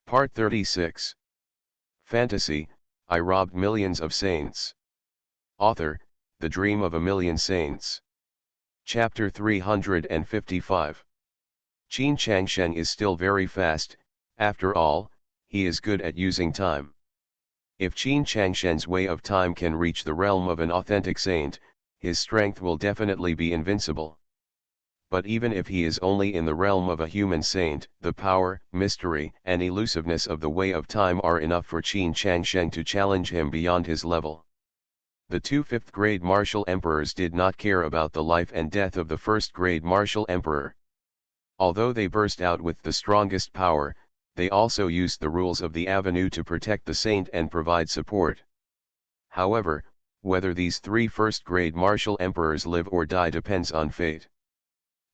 Part 36. Fantasy, I Robbed Millions of Saints. Author, The Dream of a Million Saints. Chapter 355. Qin Changshen is still very fast, after all, he is good at using time. If Qin Changshen's way of time can reach the realm of an authentic saint, his strength will definitely be invincible. But even if he is only in the realm of a human saint, the power, mystery, and elusiveness of the way of time are enough for Qin Changshen to challenge him beyond his level. The two fifth-grade martial emperors did not care about the life and death of the first-grade martial emperor. Although they burst out with the strongest power, they also used the rules of the avenue to protect the saint and provide support. However, whether these three first-grade martial emperors live or die depends on fate.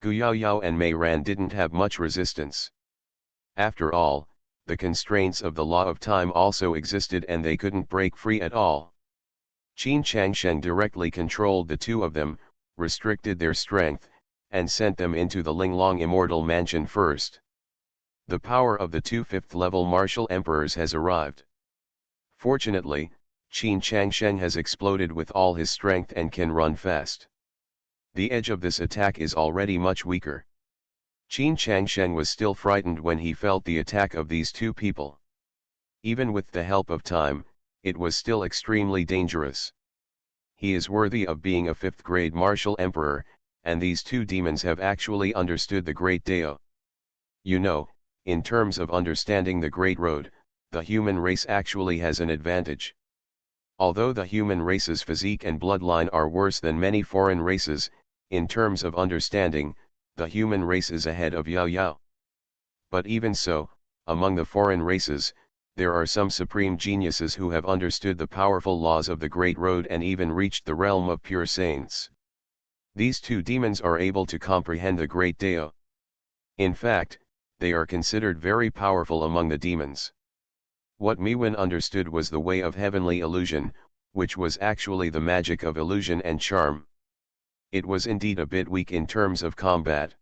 Gu Yaoyao and Mei Ran didn't have much resistance. After all, the constraints of the law of time also existed and they couldn't break free at all. Qin Changshen directly controlled the two of them, restricted their strength, and sent them into the Linglong Immortal Mansion first. The power of the two fifth-level martial emperors has arrived. Fortunately, Qin Changshen has exploded with all his strength and can run fast. The edge of this attack is already much weaker. Qin Changshen was still frightened when he felt the attack of these two people. Even with the help of time, it was still extremely dangerous. He is worthy of being a fifth-grade martial emperor, and these two demons have actually understood the Great Dao. You know, in terms of understanding the Great Road, the human race actually has an advantage. Although the human race's physique and bloodline are worse than many foreign races, in terms of understanding, the human race is ahead of Yao Yao. But even so, among the foreign races, there are some supreme geniuses who have understood the powerful laws of the Great Road and even reached the realm of pure saints. These two demons are able to comprehend the Great Dao. In fact, they are considered very powerful among the demons. What Miwen understood was the way of heavenly illusion, which was actually the magic of illusion and charm. It was indeed a bit weak in terms of combat.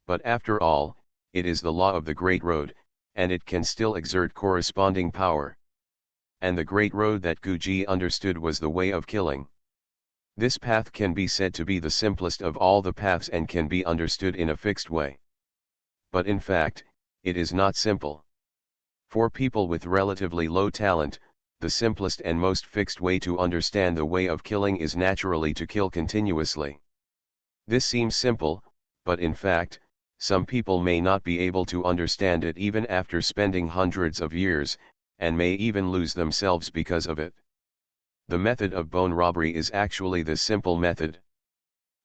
But after all, it is the law of the Great Road, and it can still exert corresponding power. And the Great Road that Guji understood was the way of killing. This path can be said to be the simplest of all the paths and can be understood in a fixed way. But in fact, it is not simple. For people with relatively low talent, the simplest and most fixed way to understand the way of killing is naturally to kill continuously. This seems simple, but in fact, some people may not be able to understand it even after spending hundreds of years, and may even lose themselves because of it. The method of bone robbery is actually the simple method.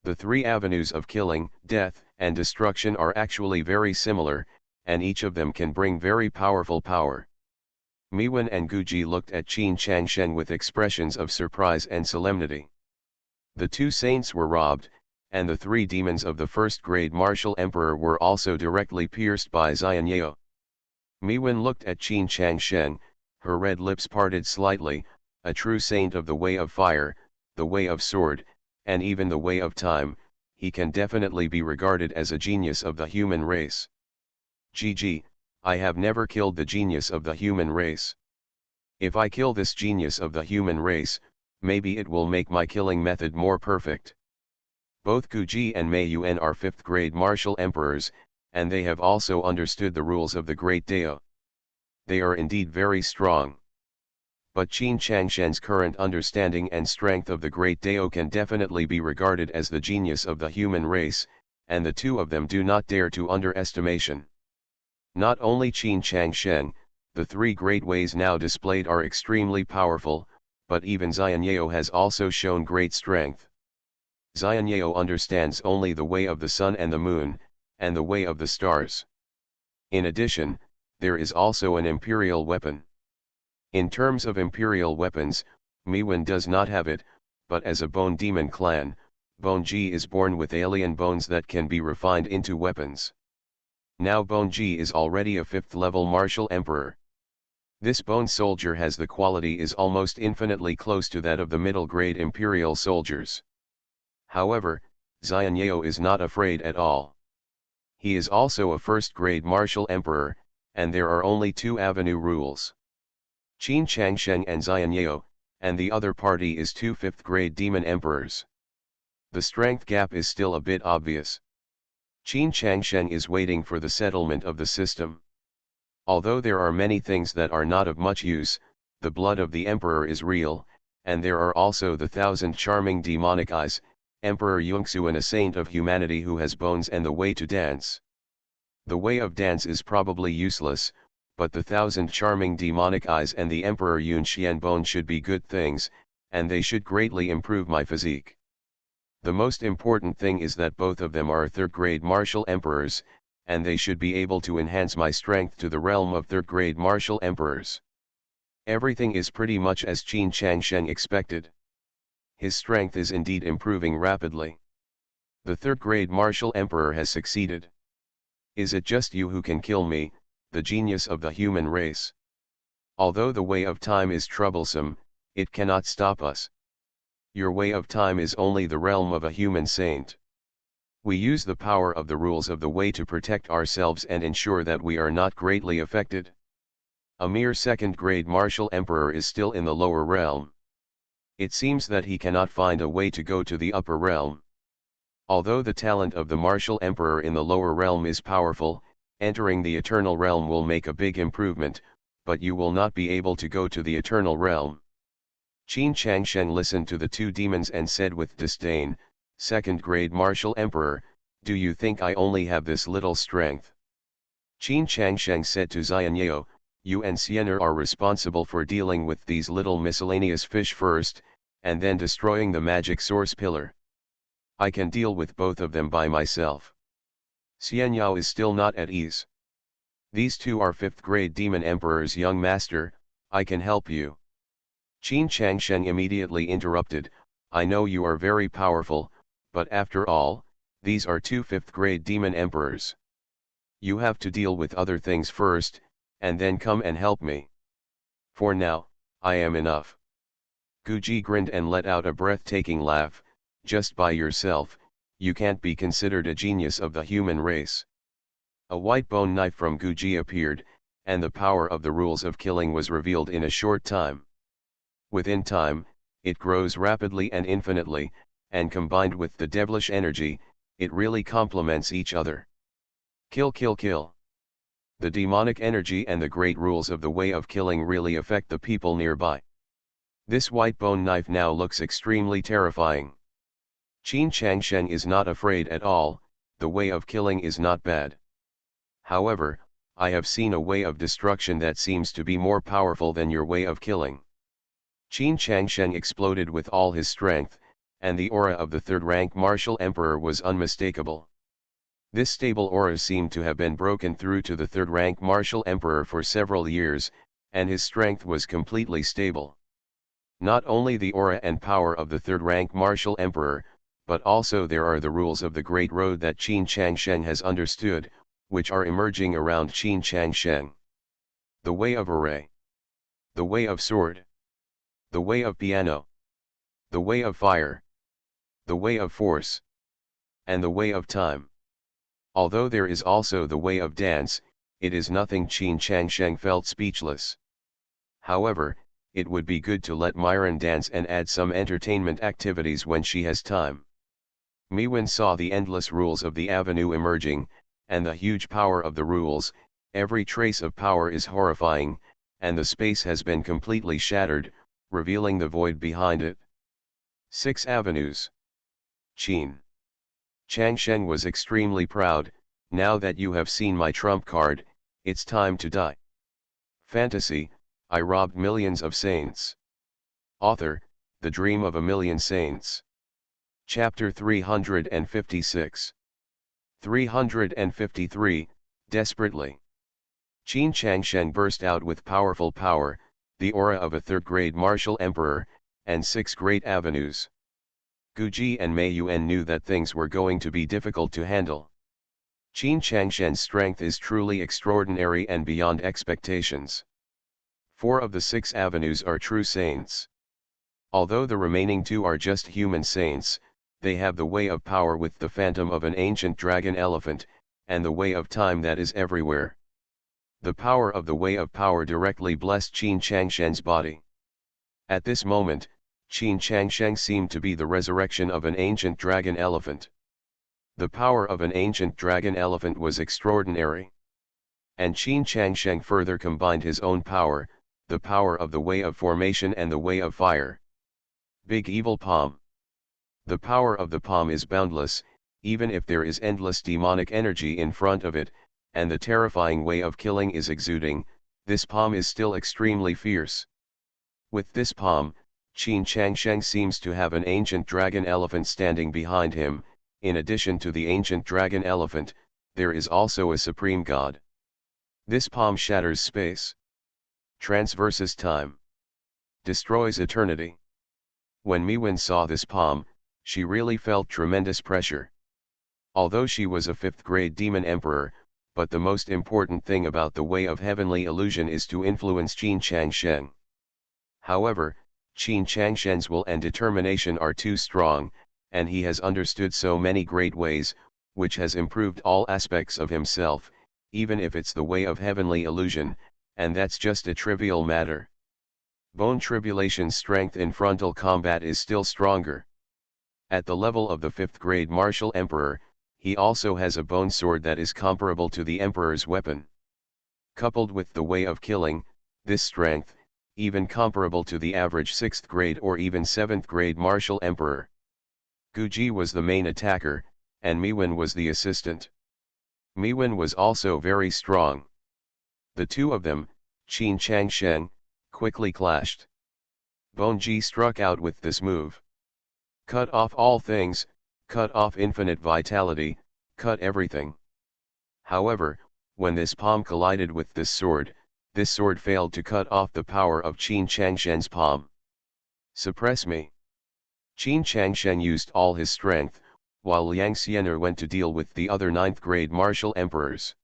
The three avenues of killing, death, and destruction are actually very similar, and each of them can bring very powerful power. Miwen and Guji looked at Qin Changshen with expressions of surprise and solemnity. The two saints were robbed, and the three demons of the first-grade martial emperor were also directly pierced by Xianyao. Miwen looked at Qin Changshen, her red lips parted slightly, a true saint of the way of fire, the way of sword, and even the way of time, he can definitely be regarded as a genius of the human race. GG, I have never killed the genius of the human race. If I kill this genius of the human race, maybe it will make my killing method more perfect. Both Guji and Mei Yuan are fifth-grade martial emperors, and they have also understood the rules of the Great Dao. They are indeed very strong. But Qin Changshen's current understanding and strength of the Great Dao can definitely be regarded as the genius of the human race, and the two of them do not dare to underestimation. Not only Qin Changshen, the three great ways now displayed are extremely powerful, but even Xianyao has also shown great strength. Xianyao understands only the way of the sun and the moon, and the way of the stars. In addition, there is also an imperial weapon. In terms of imperial weapons, Miwen does not have it, but as a bone demon clan, Bone Ji is born with alien bones that can be refined into weapons. Now Bone Ji is already a fifth-level martial emperor. This bone soldier has the quality is almost infinitely close to that of the middle-grade imperial soldiers. However, Xianyao is not afraid at all. He is also a first-grade martial emperor, and there are only 2 avenue rules. Qin Changsheng and Xianyao, and the other party is 2 5th-grade demon emperors. The strength gap is still a bit obvious. Qin Changsheng is waiting for the settlement of the system. Although there are many things that are not of much use, the blood of the emperor is real, and there are also the 1,000 charming demonic eyes, Emperor Yongxuan, a saint of humanity who has bones and the way to dance. The way of dance is probably useless, but the 1,000 charming demonic eyes and the Emperor Yun Xianbone should be good things, and they should greatly improve my physique. The most important thing is that both of them are 3rd-grade martial emperors, and they should be able to enhance my strength to the realm of 3rd-grade martial emperors. Everything is pretty much as Qin Changsheng expected. His strength is indeed improving rapidly. The 3rd-grade martial emperor has succeeded. Is it just you who can kill me, the genius of the human race? Although the way of time is troublesome, it cannot stop us. Your way of time is only the realm of a human saint. We use the power of the rules of the way to protect ourselves and ensure that we are not greatly affected. A mere 2nd-grade martial emperor is still in the lower realm. It seems that he cannot find a way to go to the upper realm. Although the talent of the martial emperor in the lower realm is powerful, entering the eternal realm will make a big improvement, but you will not be able to go to the eternal realm. Qin Changsheng listened to the 2 demons and said with disdain, 2nd-grade martial emperor, do you think I only have this little strength? Qin Changsheng said to Xianyao, you and Xiener are responsible for dealing with these little miscellaneous fish first, and then destroying the magic source pillar. I can deal with both of them by myself. Xianyao is still not at ease. These 2 are 5th-grade demon emperors, young master, I can help you. Qin Changsheng immediately interrupted, I know you are very powerful, but after all, these are 2 5th-grade demon emperors. You have to deal with other things first, and then come and help me. For now, I am enough. Guji grinned and let out a breathtaking laugh, just by yourself, you can't be considered a genius of the human race. A white bone knife from Guji appeared, and the power of the rules of killing was revealed in a short time. Within time, it grows rapidly and infinitely, and combined with the devilish energy, it really complements each other. Kill, kill, kill. The demonic energy and the great rules of the way of killing really affect the people nearby. This white bone knife now looks extremely terrifying. Qin Changsheng is not afraid at all, the way of killing is not bad. However, I have seen a way of destruction that seems to be more powerful than your way of killing. Qin Changsheng exploded with all his strength, and the aura of the 3rd-rank martial emperor was unmistakable. This stable aura seemed to have been broken through to the 3rd-rank martial emperor for several years, and his strength was completely stable. Not only the aura and power of the 3rd-rank martial emperor, but also there are the rules of the Great Road that Qin Changsheng has understood, which are emerging around Qin Changsheng. The way of array. The way of sword. The way of piano. The way of fire. The way of force. And the way of time. Although there is also the way of dance, it is nothing. Qin Changsheng felt speechless. However, it would be good to let Myron dance and add some entertainment activities when she has time. Miwen saw the endless rules of the avenue emerging, and the huge power of the rules. Every trace of power is horrifying, and the space has been completely shattered, revealing the void behind it. 6 avenues. Qin Changsheng was extremely proud, now that you have seen my trump card, it's time to die. Fantasy, I robbed millions of saints. Author, The Dream of a Million Saints. Chapter 356. 353, Desperately. Qin Changsheng burst out with powerful power, the aura of a 3rd-grade martial emperor, and 6 great avenues. Guji and Mei Yuan knew that things were going to be difficult to handle. Qin Changsheng's strength is truly extraordinary and beyond expectations. 4 of the 6 avenues are true saints. Although the remaining 2 are just human saints, they have the way of power with the phantom of an ancient dragon elephant, and the way of time that is everywhere. The power of the Way of Power directly blessed Qin Changshen's body. At this moment, Qin Changsheng seemed to be the resurrection of an ancient dragon elephant. The power of an ancient dragon elephant was extraordinary. And Qin Changsheng further combined his own power, the power of the Way of Formation and the Way of Fire. Big Evil Palm. The power of the palm is boundless, even if there is endless demonic energy in front of it, and the terrifying way of killing is exuding, this palm is still extremely fierce. With this palm, Qin Changsheng seems to have an ancient dragon elephant standing behind him. In addition to the ancient dragon elephant, there is also a supreme god. This palm shatters space, transverses time, destroys eternity. When Miwen saw this palm, she really felt tremendous pressure. Although she was a 5th grade demon emperor, but the most important thing about the Way of Heavenly Illusion is to influence Qin Changsheng. However, Qin Changshen's will and determination are too strong, and he has understood so many great ways, which has improved all aspects of himself, even if it's the Way of Heavenly Illusion, and that's just a trivial matter. Bone Tribulation's strength in frontal combat is still stronger. At the level of the 5th grade martial emperor, he also has a bone sword that is comparable to the emperor's weapon. Coupled with the way of killing, this strength, even comparable to the average 6th grade or even 7th grade martial emperor. Guji was the main attacker, and Miwen was the assistant. Miwen was also very strong. The two of them, Qin Changsheng, quickly clashed. Bone Ji struck out with this move. Cut off all things, cut off infinite vitality, cut everything. However, when this palm collided with this sword failed to cut off the power of Qin Changshen's palm. Suppress me. Qin Changshen used all his strength, while Liang Xianer went to deal with the other 9th grade martial emperors.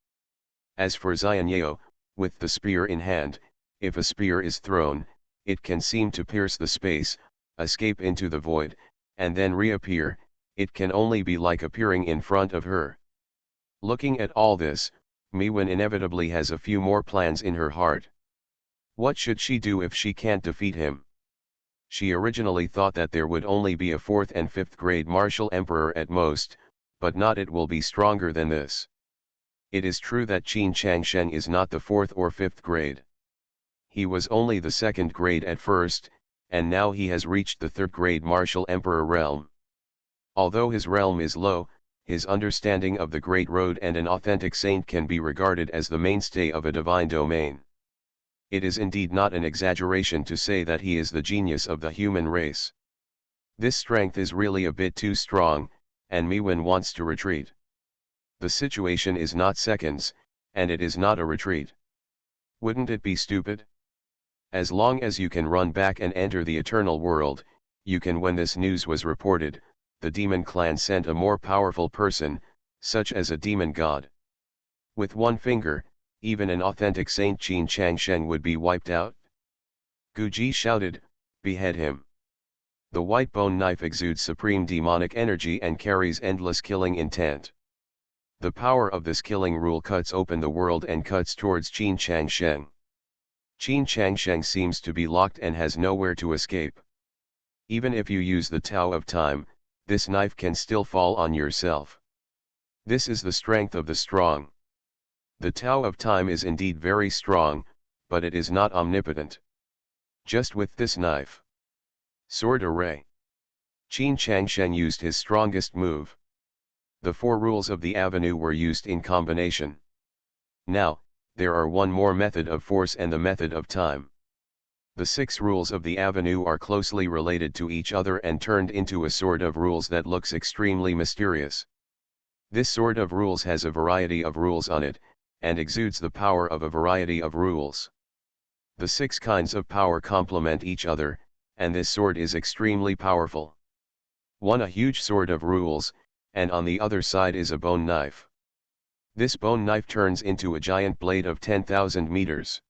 As for Xianyao, with the spear in hand, if a spear is thrown, it can seem to pierce the space, escape into the void, and then reappear. It can only be like appearing in front of her. Looking at all this, Miwen inevitably has a few more plans in her heart. What should she do if she can't defeat him? She originally thought that there would only be a 4th and 5th grade martial emperor at most, but not it will be stronger than this. It is true that Qin Changshen is not the 4th or 5th grade. He was only the 2nd grade at first, and now he has reached the 3rd grade martial emperor realm. Although his realm is low, his understanding of the Great Road and an authentic saint can be regarded as the mainstay of a divine domain. It is indeed not an exaggeration to say that he is the genius of the human race. This strength is really a bit too strong, and Miwen wants to retreat. The situation is not seconds, and it is not a retreat. Wouldn't it be stupid? As long as you can run back and enter the eternal world, you can. When this news was reported, the demon clan sent a more powerful person, such as a demon god. With one finger, even an authentic Saint Qin Changsheng would be wiped out. Guji shouted, "Behead him." The white bone knife exudes supreme demonic energy and carries endless killing intent. The power of this killing rule cuts open the world and cuts towards Qin Changsheng. Qin Changsheng seems to be locked and has nowhere to escape. Even if you use the Tao of Time, this knife can still fall on yourself. This is the strength of the strong. The Tao of Time is indeed very strong, but it is not omnipotent. Just with this knife. Sword array. Qin Changshen used his strongest move. The 4 rules of the avenue were used in combination. Now, there are one more method of force and the method of time. The 6 rules of the avenue are closely related to each other and turned into a sword of rules that looks extremely mysterious. This sword of rules has a variety of rules on it, and exudes the power of a variety of rules. The 6 kinds of power complement each other, and this sword is extremely powerful. One, a huge sword of rules, and on the other side is a bone knife. This bone knife turns into a giant blade of 10,000 meters.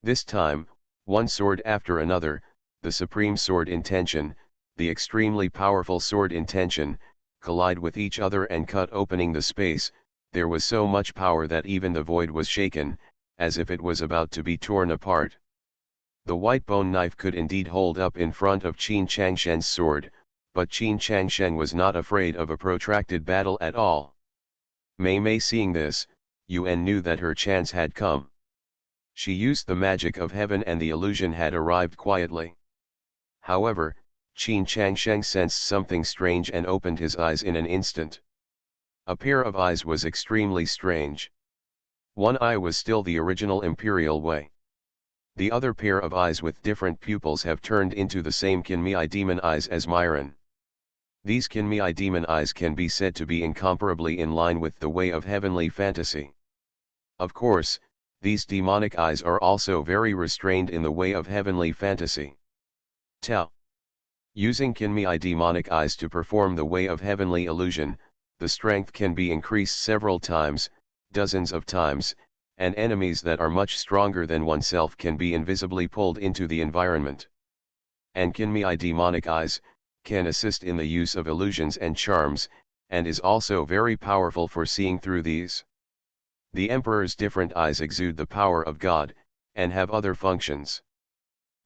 This time, one sword after another, the supreme sword intention, the extremely powerful sword intention, collide with each other and cut opening the space. There was so much power that even the void was shaken, as if it was about to be torn apart. The white bone knife could indeed hold up in front of Qin Changshen's sword, but Qin Changshen was not afraid of a protracted battle at all. Mei Mei seeing this, Yuan knew that her chance had come. She used the magic of heaven and the illusion had arrived quietly. However, Qin Changshen sensed something strange and opened his eyes in an instant. A pair of eyes was extremely strange. One eye was still the original imperial way. The other pair of eyes with different pupils have turned into the same Kinmei demon eyes as Myron. These Kinmei demon eyes can be said to be incomparably in line with the way of heavenly fantasy. Of course, these demonic eyes are also very restrained in the way of heavenly fantasy. Tao. Using Kinmei demonic eyes to perform the way of heavenly illusion, the strength can be increased several times, dozens of times, and enemies that are much stronger than oneself can be invisibly pulled into the environment. And Kinmei demonic eyes can assist in the use of illusions and charms, and is also very powerful for seeing through these. The Emperor's different eyes exude the power of God, and have other functions.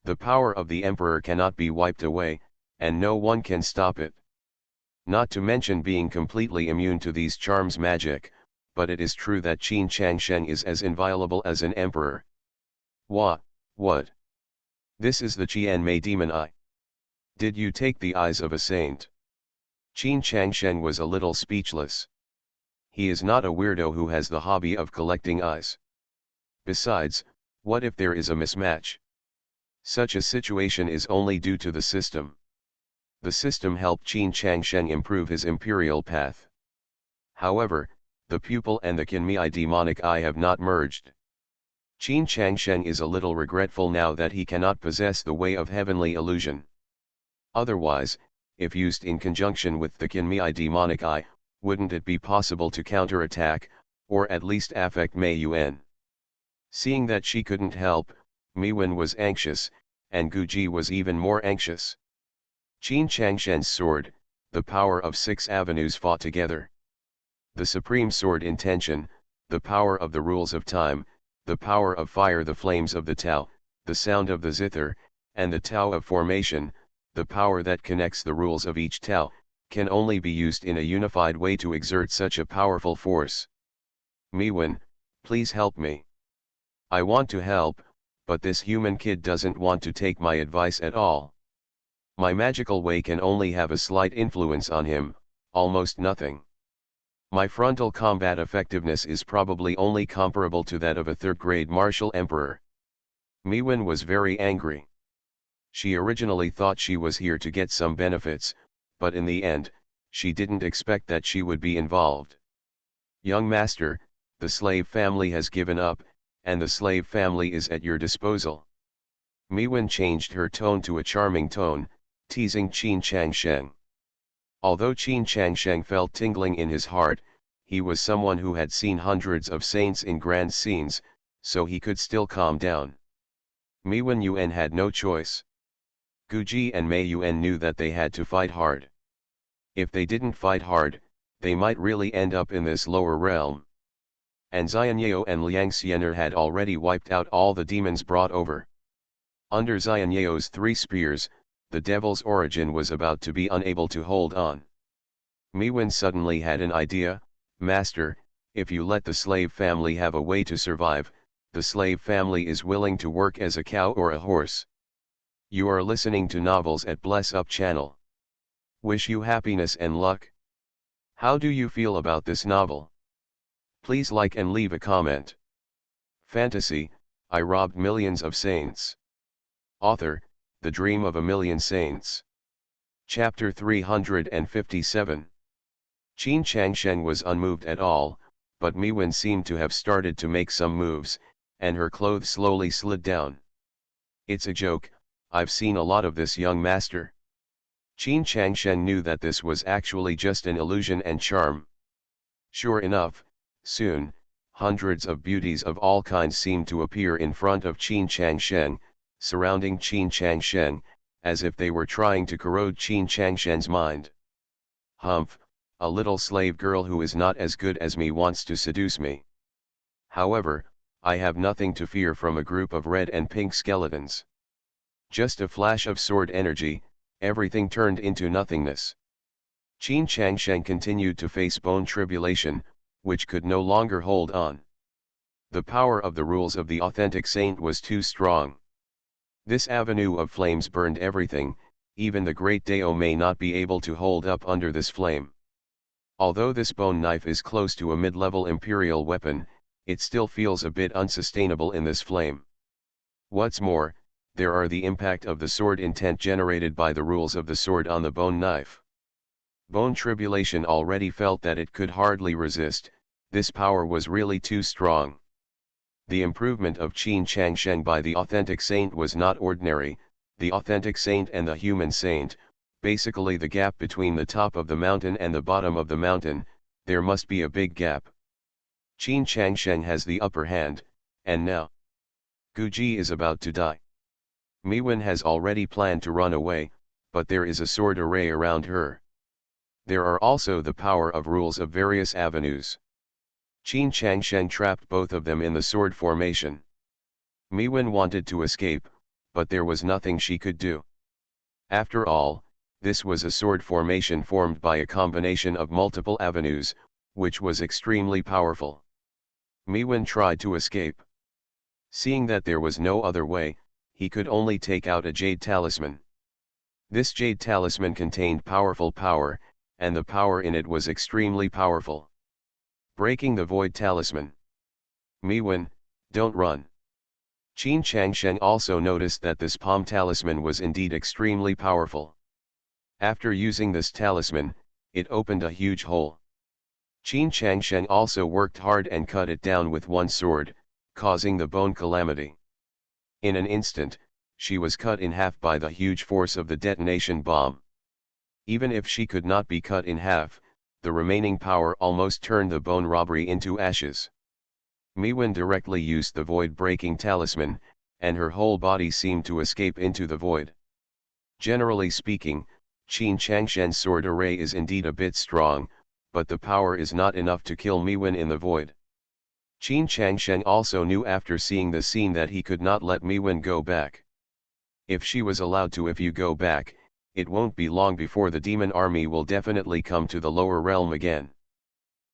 The power of the Emperor cannot be wiped away, and no one can stop it. Not to mention being completely immune to these charms magic, but it is true that Qin Changshen is as inviolable as an emperor. What? This is the Qian Mei demon eye. Did you take the eyes of a saint? Qin Changshen was a little speechless. He is not a weirdo who has the hobby of collecting eyes. Besides, what if there is a mismatch? Such a situation is only due to the system. The system helped Qin Changshen improve his imperial path. However, the pupil and the Kinmei demonic eye have not merged. Qin Changshen is a little regretful now that he cannot possess the way of heavenly illusion. Otherwise, if used in conjunction with the Kinmei demonic eye, wouldn't it be possible to counterattack, or at least affect Mei Yuan? Seeing that she couldn't help, Miwen was anxious, and Guji was even more anxious. Qin Changshen's sword, the power of 6 avenues fought together. The supreme sword intention, the power of the rules of time, the power of fire, the flames of the Tao, the sound of the zither, and the Tao of formation, the power that connects the rules of each Tao, can only be used in a unified way to exert such a powerful force. Miwen, please help me. I want to help, but this human kid doesn't want to take my advice at all. My magical way can only have a slight influence on him, almost nothing. My frontal combat effectiveness is probably only comparable to that of a third-grade martial emperor. Miwen was very angry. She originally thought she was here to get some benefits, but in the end, she didn't expect that she would be involved. Young master, the slave family has given up, and the slave family is at your disposal. Miwen changed her tone to a charming tone, teasing Qin Changshen. Although Qin Changshen felt tingling in his heart, he was someone who had seen hundreds of saints in grand scenes, so he could still calm down. Miwen Yuan had no choice. Guji and Mei Yuan knew that they had to fight hard. If they didn't fight hard, they might really end up in this lower realm. And Xianyeo and Liang Xiener had already wiped out all the demons brought over. Under Xianyeo's 3 spears, the devil's origin was about to be unable to hold on. Miwen suddenly had an idea. Master, if you let the slave family have a way to survive, the slave family is willing to work as a cow or a horse. You are listening to novels at Bless Up channel. Wish you happiness and luck. How do you feel about this novel? Please like and leave a comment. Fantasy, I robbed millions of saints. Author, The Dream of a Million Saints. Chapter 357. Qin Changshen was unmoved at all, but Miwen seemed to have started to make some moves, and her clothes slowly slid down. It's a joke, I've seen a lot of this, young master. Qin Changshen knew that this was actually just an illusion and charm. Sure enough, soon, hundreds of beauties of all kinds seemed to appear in front of Qin Changshen, surrounding Qin Changshen, as if they were trying to corrode Qin Changshen's mind. Humph, a little slave girl who is not as good as me wants to seduce me. However, I have nothing to fear from a group of red and pink skeletons. Just a flash of sword energy, everything turned into nothingness. Qin Changsheng continued to face bone tribulation, which could no longer hold on. The power of the rules of the authentic saint was too strong. This avenue of flames burned everything, even the great Dao may not be able to hold up under this flame. Although this bone knife is close to a mid-level imperial weapon, it still feels a bit unsustainable in this flame. What's more, there are the impact of the sword intent generated by the rules of the sword on the bone knife. Bone tribulation already felt that it could hardly resist, this power was really too strong. The improvement of Qin Changsheng by the authentic saint was not ordinary, the authentic saint and the human saint, basically the gap between the top of the mountain and the bottom of the mountain, there must be a big gap. Qin Changsheng has the upper hand, and now Guji is about to die. Miwen has already planned to run away, but there is a sword array around her. There are also the power of rules of various avenues. Qin Changsheng trapped both of them in the sword formation. Miwen wanted to escape, but there was nothing she could do. After all, this was a sword formation formed by a combination of multiple avenues, which was extremely powerful. Miwen tried to escape. Seeing that there was no other way, he could only take out a jade talisman. This jade talisman contained powerful power, and the power in it was extremely powerful. Breaking the void talisman. Miwen, don't run. Qin Changsheng also noticed that this palm talisman was indeed extremely powerful. After using this talisman, it opened a huge hole. Qin Changsheng also worked hard and cut it down with one sword, causing the bone calamity. In an instant, she was cut in half by the huge force of the detonation bomb. Even if she could not be cut in half, the remaining power almost turned the bone robbery into ashes. Miwen directly used the void-breaking talisman, and her whole body seemed to escape into the void. Generally speaking, Qin Changsheng's sword array is indeed a bit strong, but the power is not enough to kill Miwen in the void. Qin Changsheng also knew after seeing the scene that he could not let Miwen go back. If she was allowed to, if you go back, it won't be long before the demon army will definitely come to the lower realm again.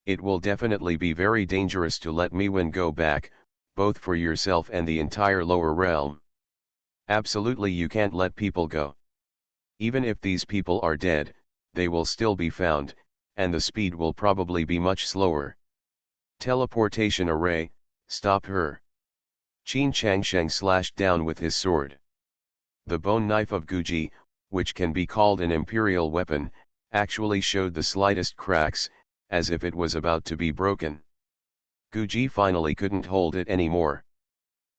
It will definitely be very dangerous to let Miwen go back, both for yourself and the entire lower realm. Absolutely, you can't let people go. Even if these people are dead, they will still be found, and the speed will probably be much slower. Teleportation array, stop her. Qin Changsheng slashed down with his sword. The bone knife of Guji, which can be called an imperial weapon, actually showed the slightest cracks, as if it was about to be broken. Guji finally couldn't hold it anymore.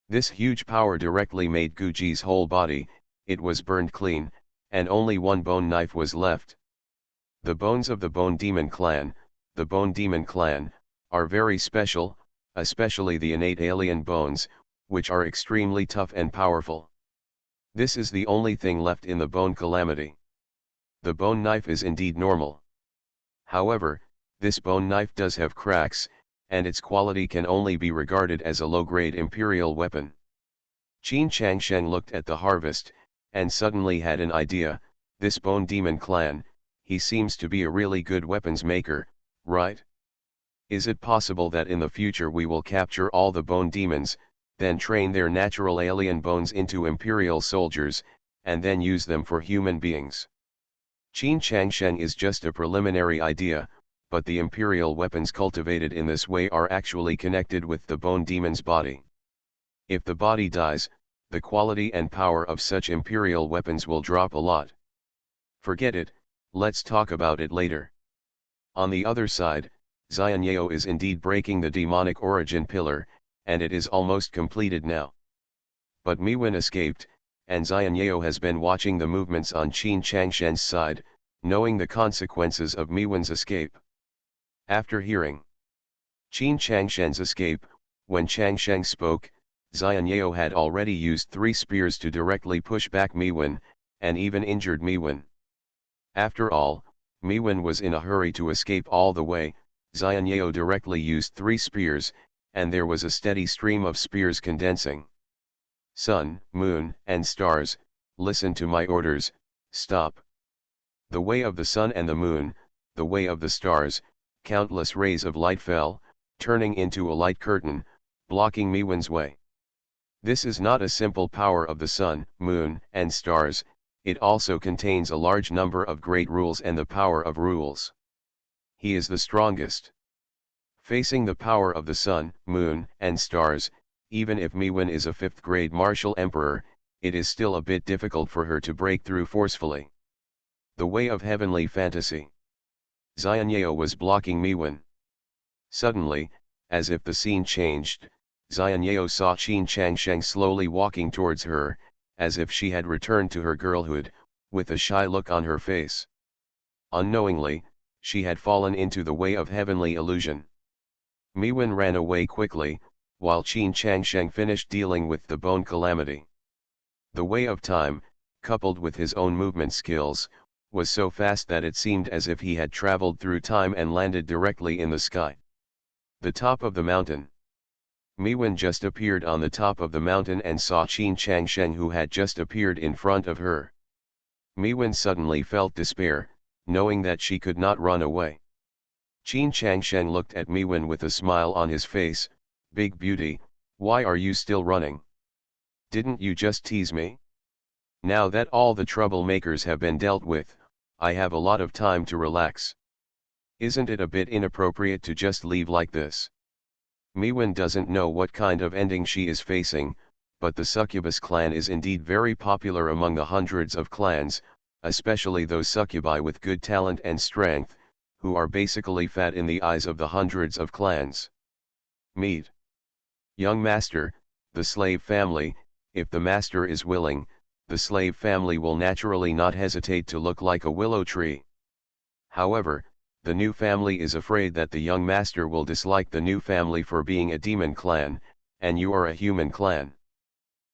This huge power directly made Guji's whole body, it was burned clean, and only one bone knife was left. The bones of the Bone Demon Clan, the Bone Demon Clan, are very special, especially the innate alien bones, which are extremely tough and powerful. This is the only thing left in the bone calamity. The bone knife is indeed normal. However, this bone knife does have cracks, and its quality can only be regarded as a low-grade imperial weapon. Qin Changsheng looked at the harvest, and suddenly had an idea. This Bone Demon Clan, he seems to be a really good weapons maker, right? Is it possible that in the future we will capture all the bone demons, then train their natural alien bones into imperial soldiers, and then use them for human beings? Qin Changsheng is just a preliminary idea, but the imperial weapons cultivated in this way are actually connected with the bone demon's body. If the body dies, the quality and power of such imperial weapons will drop a lot. Forget it, let's talk about it later. On the other side, Xianyao is indeed breaking the demonic origin pillar, and it is almost completed now. But Miwen escaped, and Xianyao has been watching the movements on Qin Changsheng's side, knowing the consequences of Miwen's escape. After hearing Qin Changsheng's escape, when Changsheng spoke, Xianyao had already used 3 spears to directly push back Miwen, and even injured Miwen. After all, Miwen was in a hurry to escape all the way. Xianyao directly used 3 spears, and there was a steady stream of spears condensing. Sun, moon, and stars, listen to my orders, stop. The way of the sun and the moon, the way of the stars, countless rays of light fell, turning into a light curtain, blocking Miwen's way. This is not a simple power of the sun, moon, and stars, it also contains a large number of great rules and the power of rules. He is the strongest. Facing the power of the sun, moon, and stars, even if Miwen is a 5th grade martial emperor, it is still a bit difficult for her to break through forcefully. The way of heavenly fantasy. Xianyeo was blocking Miwen. Suddenly, as if the scene changed, Xianyeo saw Qin Changsheng slowly walking towards her, as if she had returned to her girlhood, with a shy look on her face. Unknowingly, she had fallen into the way of heavenly illusion. Miwen ran away quickly, while Qin Changsheng finished dealing with the bone calamity. The way of time, coupled with his own movement skills, was so fast that it seemed as if he had traveled through time and landed directly in the sky. The top of the mountain. Miwen just appeared on the top of the mountain and saw Qin Changsheng, who had just appeared in front of her. Miwen suddenly felt despair, knowing that she could not run away. Qin Changsheng looked at Miwen with a smile on his face. Big beauty, why are you still running? Didn't you just tease me? Now that all the troublemakers have been dealt with, I have a lot of time to relax. Isn't it a bit inappropriate to just leave like this? Miwen doesn't know what kind of ending she is facing, but the succubus clan is indeed very popular among the hundreds of clans, especially those succubi with good talent and strength, who are basically fat in the eyes of the hundreds of clans. Meet. Young master, the slave family. If the master is willing, the slave family will naturally not hesitate to look like a willow tree. However, the new family is afraid that the young master will dislike the new family for being a demon clan, and you are a human clan.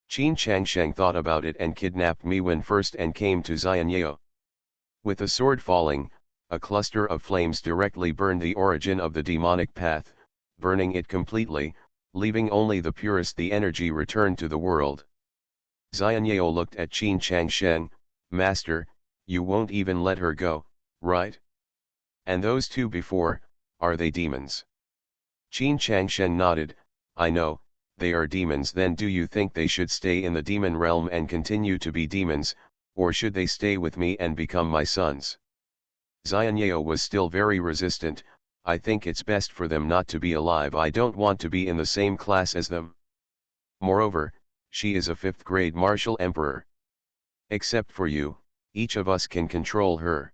Qin Changsheng thought about it and kidnapped Miwen first and came to Xianyeo. With the sword falling, a cluster of flames directly burned the origin of the demonic path, burning it completely, leaving only the purest. The energy returned to the world. Xianyeo looked at Qin Changsheng. Master, you won't even let her go, right? And those two before, are they demons? Qin Changsheng nodded. I know, they are demons. Then do you think they should stay in the demon realm and continue to be demons, or should they stay with me and become my sons? Xianyeo was still very resistant. I think it's best for them not to be alive. I don't want to be in the same class as them. Moreover, she is a 5th grade martial emperor. Except for you, each of us can control her.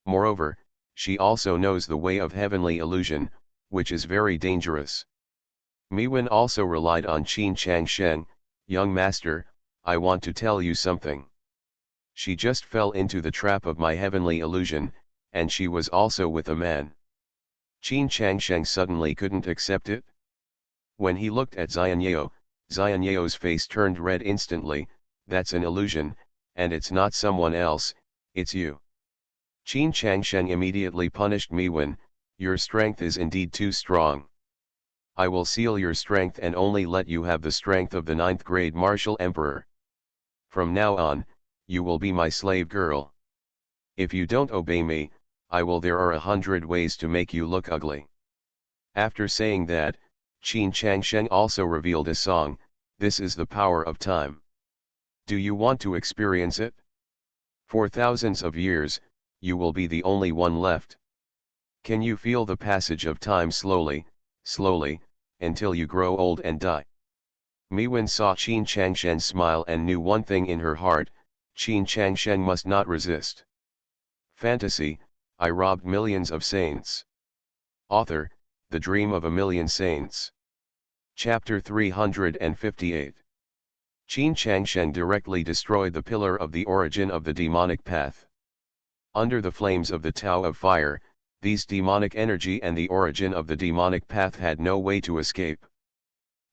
Moreover, she also knows the way of heavenly illusion, which is very dangerous. Miwen also relied on Qin Changsheng. Young master, I want to tell you something. She just fell into the trap of my heavenly illusion, and she was also with a man. Qin Changsheng suddenly couldn't accept it. When he looked at Xianyeo, Xianyeo's face turned red instantly. That's an illusion, and it's not someone else, it's you. Qin Changsheng immediately punished Miwen. Your strength is indeed too strong. I will seal your strength and only let you have the strength of the 9th grade martial emperor. From now on, you will be my slave girl. If you don't obey me, there are 100 ways to make you look ugly. After saying that, Qin Changsheng also revealed a song. This is the power of time. Do you want to experience it? For thousands of years, you will be the only one left. Can you feel the passage of time slowly, slowly, until you grow old and die? Miwen saw Qin Changsheng smile and knew one thing in her heart, Qin Changsheng must not resist. Fantasy, I robbed millions of saints. Author, The Dream of a Million Saints. Chapter 358. Qin Changsheng directly destroyed the pillar of the origin of the demonic path. Under the flames of the Tao of Fire, these demonic energy and the origin of the demonic path had no way to escape.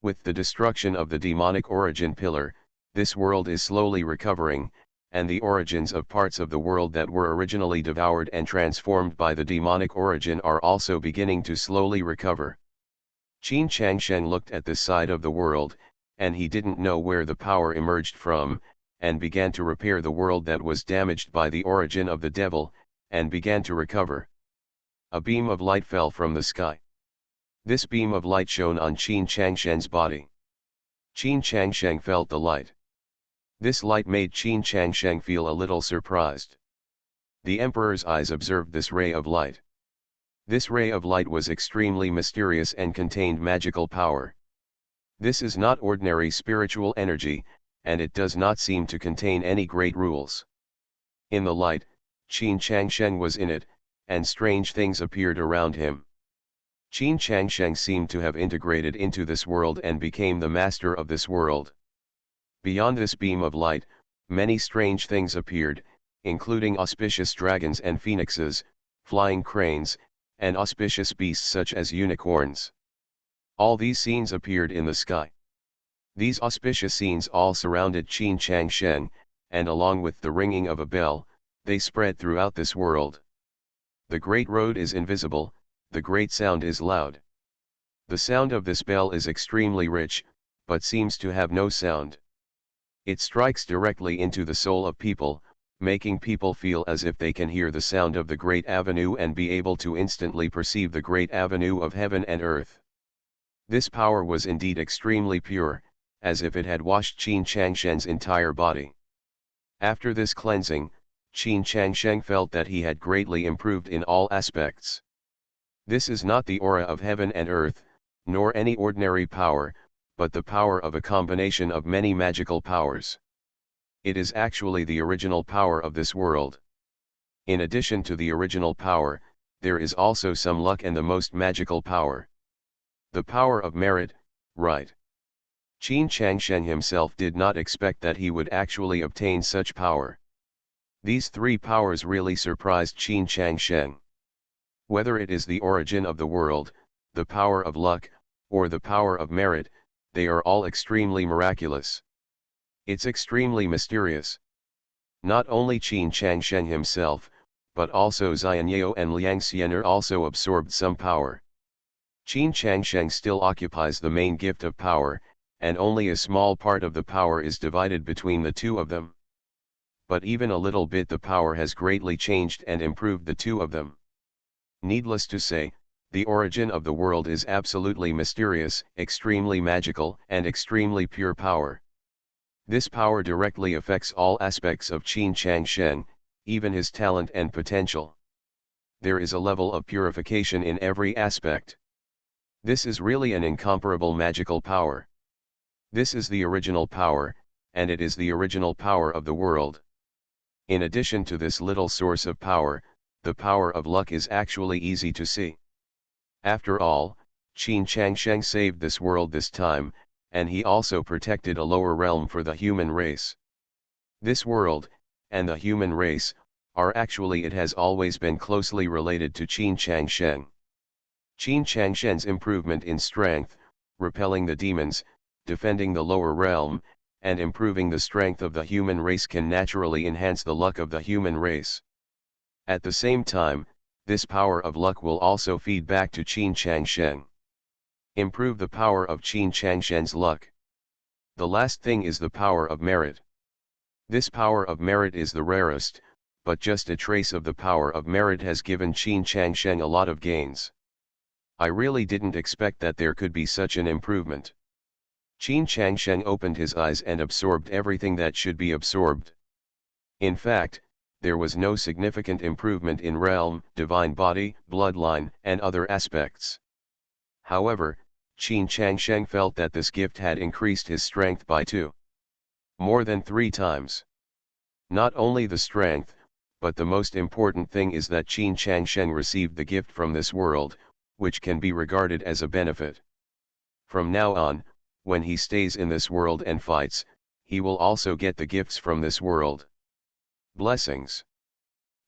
With the destruction of the demonic origin pillar, this world is slowly recovering, and the origins of parts of the world that were originally devoured and transformed by the demonic origin are also beginning to slowly recover. Qin Changshen looked at this side of the world, and he didn't know where the power emerged from, and began to repair the world that was damaged by the origin of the devil, and began to recover. A beam of light fell from the sky. This beam of light shone on Qin Changshen's body. Qin Changshen felt the light. This light made Qin Changshen feel a little surprised. The emperor's eyes observed this ray of light. This ray of light was extremely mysterious and contained magical power. This is not ordinary spiritual energy, and it does not seem to contain any great rules. In the light, Qin Changshen was in it, and strange things appeared around him. Qin Changshen seemed to have integrated into this world and became the master of this world. Beyond this beam of light, many strange things appeared, including auspicious dragons and phoenixes, flying cranes, and auspicious beasts such as unicorns. All these scenes appeared in the sky. These auspicious scenes all surrounded Qin Changshen, and along with the ringing of a bell, they spread throughout this world. The great road is invisible, the great sound is loud. The sound of this bell is extremely rich, but seems to have no sound. It strikes directly into the soul of people, making people feel as if they can hear the sound of the great avenue and be able to instantly perceive the great avenue of heaven and earth. This power was indeed extremely pure, as if it had washed Qin Changshen's entire body. After this cleansing, Qin Changshen felt that he had greatly improved in all aspects. This is not the aura of heaven and earth, nor any ordinary power, but the power of a combination of many magical powers. It is actually the original power of this world. In addition to the original power, there is also some luck and the most magical power. The power of merit, right. Qin Changshen himself did not expect that he would actually obtain such power. These three powers really surprised Qin Changshen. Whether it is the origin of the world, the power of luck, or the power of merit, they are all extremely miraculous. It's extremely mysterious. Not only Qin Changshen himself, but also Xianyao and Liang Xianer also absorbed some power. Qin Changshen still occupies the main gift of power, and only a small part of the power is divided between the two of them. But even a little bit the power has greatly changed and improved the two of them. Needless to say, the origin of the world is absolutely mysterious, extremely magical, and extremely pure power. This power directly affects all aspects of Qin Changshen, even his talent and potential. There is a level of purification in every aspect. This is really an incomparable magical power. This is the original power, and it is the original power of the world. In addition to this little source of power, the power of luck is actually easy to see. After all, Qin Changshen saved this world this time, and he also protected a lower realm for the human race. This world, and the human race, it has always been closely related to Qin Changshen. Qin Changshen's improvement in strength, repelling the demons, defending the lower realm, and improving the strength of the human race can naturally enhance the luck of the human race. At the same time, this power of luck will also feed back to Qin Changshen. Improve the power of Qin Changshen's luck. The last thing is the power of merit. This power of merit is the rarest, but just a trace of the power of merit has given Qin Changshen a lot of gains. I really didn't expect that there could be such an improvement. Qin Changshen opened his eyes and absorbed everything that should be absorbed. In fact, there was no significant improvement in realm, divine body, bloodline, and other aspects. However, Qin Changshen felt that this gift had increased his strength by more than 3 times. Not only the strength, but the most important thing is that Qin Changshen received the gift from this world, which can be regarded as a benefit. From now on, when he stays in this world and fights, he will also get the gifts from this world. Blessings.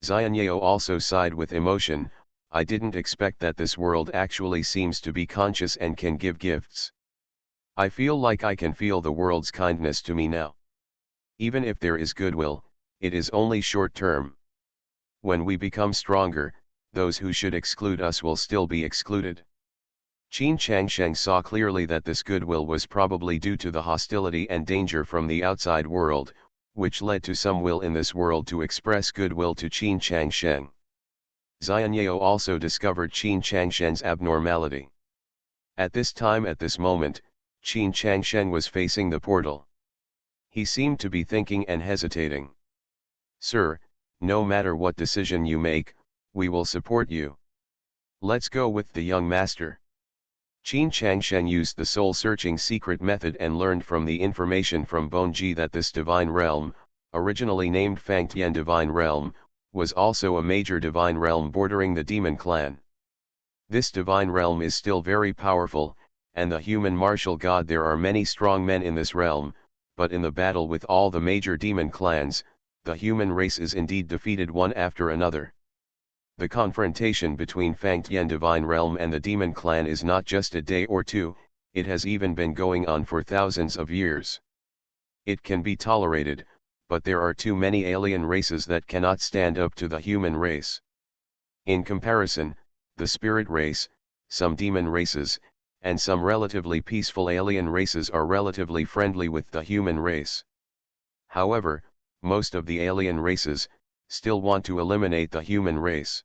Xianyao also sighed with emotion. I didn't expect that this world actually seems to be conscious and can give gifts. I feel like I can feel the world's kindness to me now. Even if there is goodwill, it is only short term. When we become stronger, those who should exclude us will still be excluded. Qin Changsheng saw clearly that this goodwill was probably due to the hostility and danger from the outside world, which led to some will in this world to express goodwill to Qin Changsheng. Xianyao also discovered Qin Changsheng's abnormality. At this moment, Qin Changsheng was facing the portal. He seemed to be thinking and hesitating. "Sir, no matter what decision you make, we will support you. Let's go with the young master." Qin Changsheng used the soul-searching secret method and learned from the information from Bonji that this divine realm, originally named Fangtian Divine Realm, was also a major divine realm bordering the demon clan. This divine realm is still very powerful, and the human martial god there are many strong men in this realm, but in the battle with all the major demon clans, the human race is indeed defeated one after another. The confrontation between Fangtian Divine Realm and the Demon Clan is not just a day or two, it has even been going on for thousands of years. It can be tolerated, but there are too many alien races that cannot stand up to the human race. In comparison, the spirit race, some demon races, and some relatively peaceful alien races are relatively friendly with the human race. However, most of the alien races still want to eliminate the human race.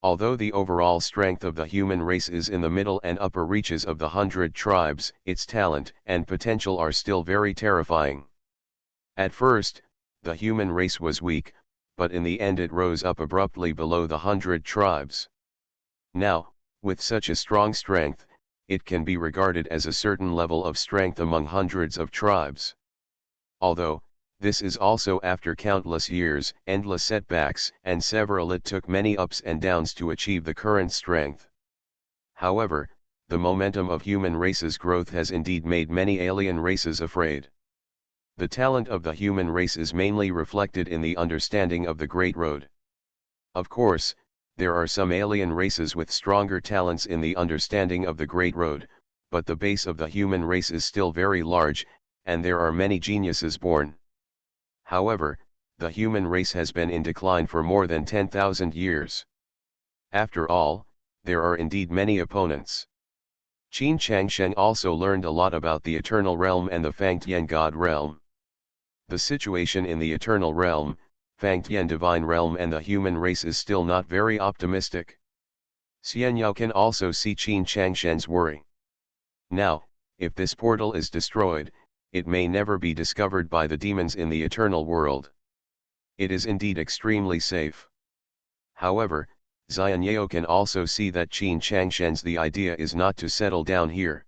Although the overall strength of the human race is in the middle and upper reaches of the 100 tribes, its talent and potential are still very terrifying. At first, the human race was weak, but in the end it rose up abruptly below the 100 tribes. Now, with such a strong strength, it can be regarded as a certain level of strength among hundreds of tribes. Although, this is also after countless years, endless setbacks, and it took many ups and downs to achieve the current strength. However, the momentum of human race's growth has indeed made many alien races afraid. The talent of the human race is mainly reflected in the understanding of the Great Road. Of course, there are some alien races with stronger talents in the understanding of the Great Road, but the base of the human race is still very large, and there are many geniuses born. However, the human race has been in decline for more than 10,000 years. After all, there are indeed many opponents. Qin Changsheng also learned a lot about the Eternal Realm and the Fangtian God Realm. The situation in the Eternal Realm, Fangtian Divine Realm and the human race is still not very optimistic. Xianyao can also see Qin Changsheng's worry. Now, if this portal is destroyed, it may never be discovered by the demons in the eternal world. It is indeed extremely safe. However, Xianyao can also see that Qin Changsheng's the idea is not to settle down here.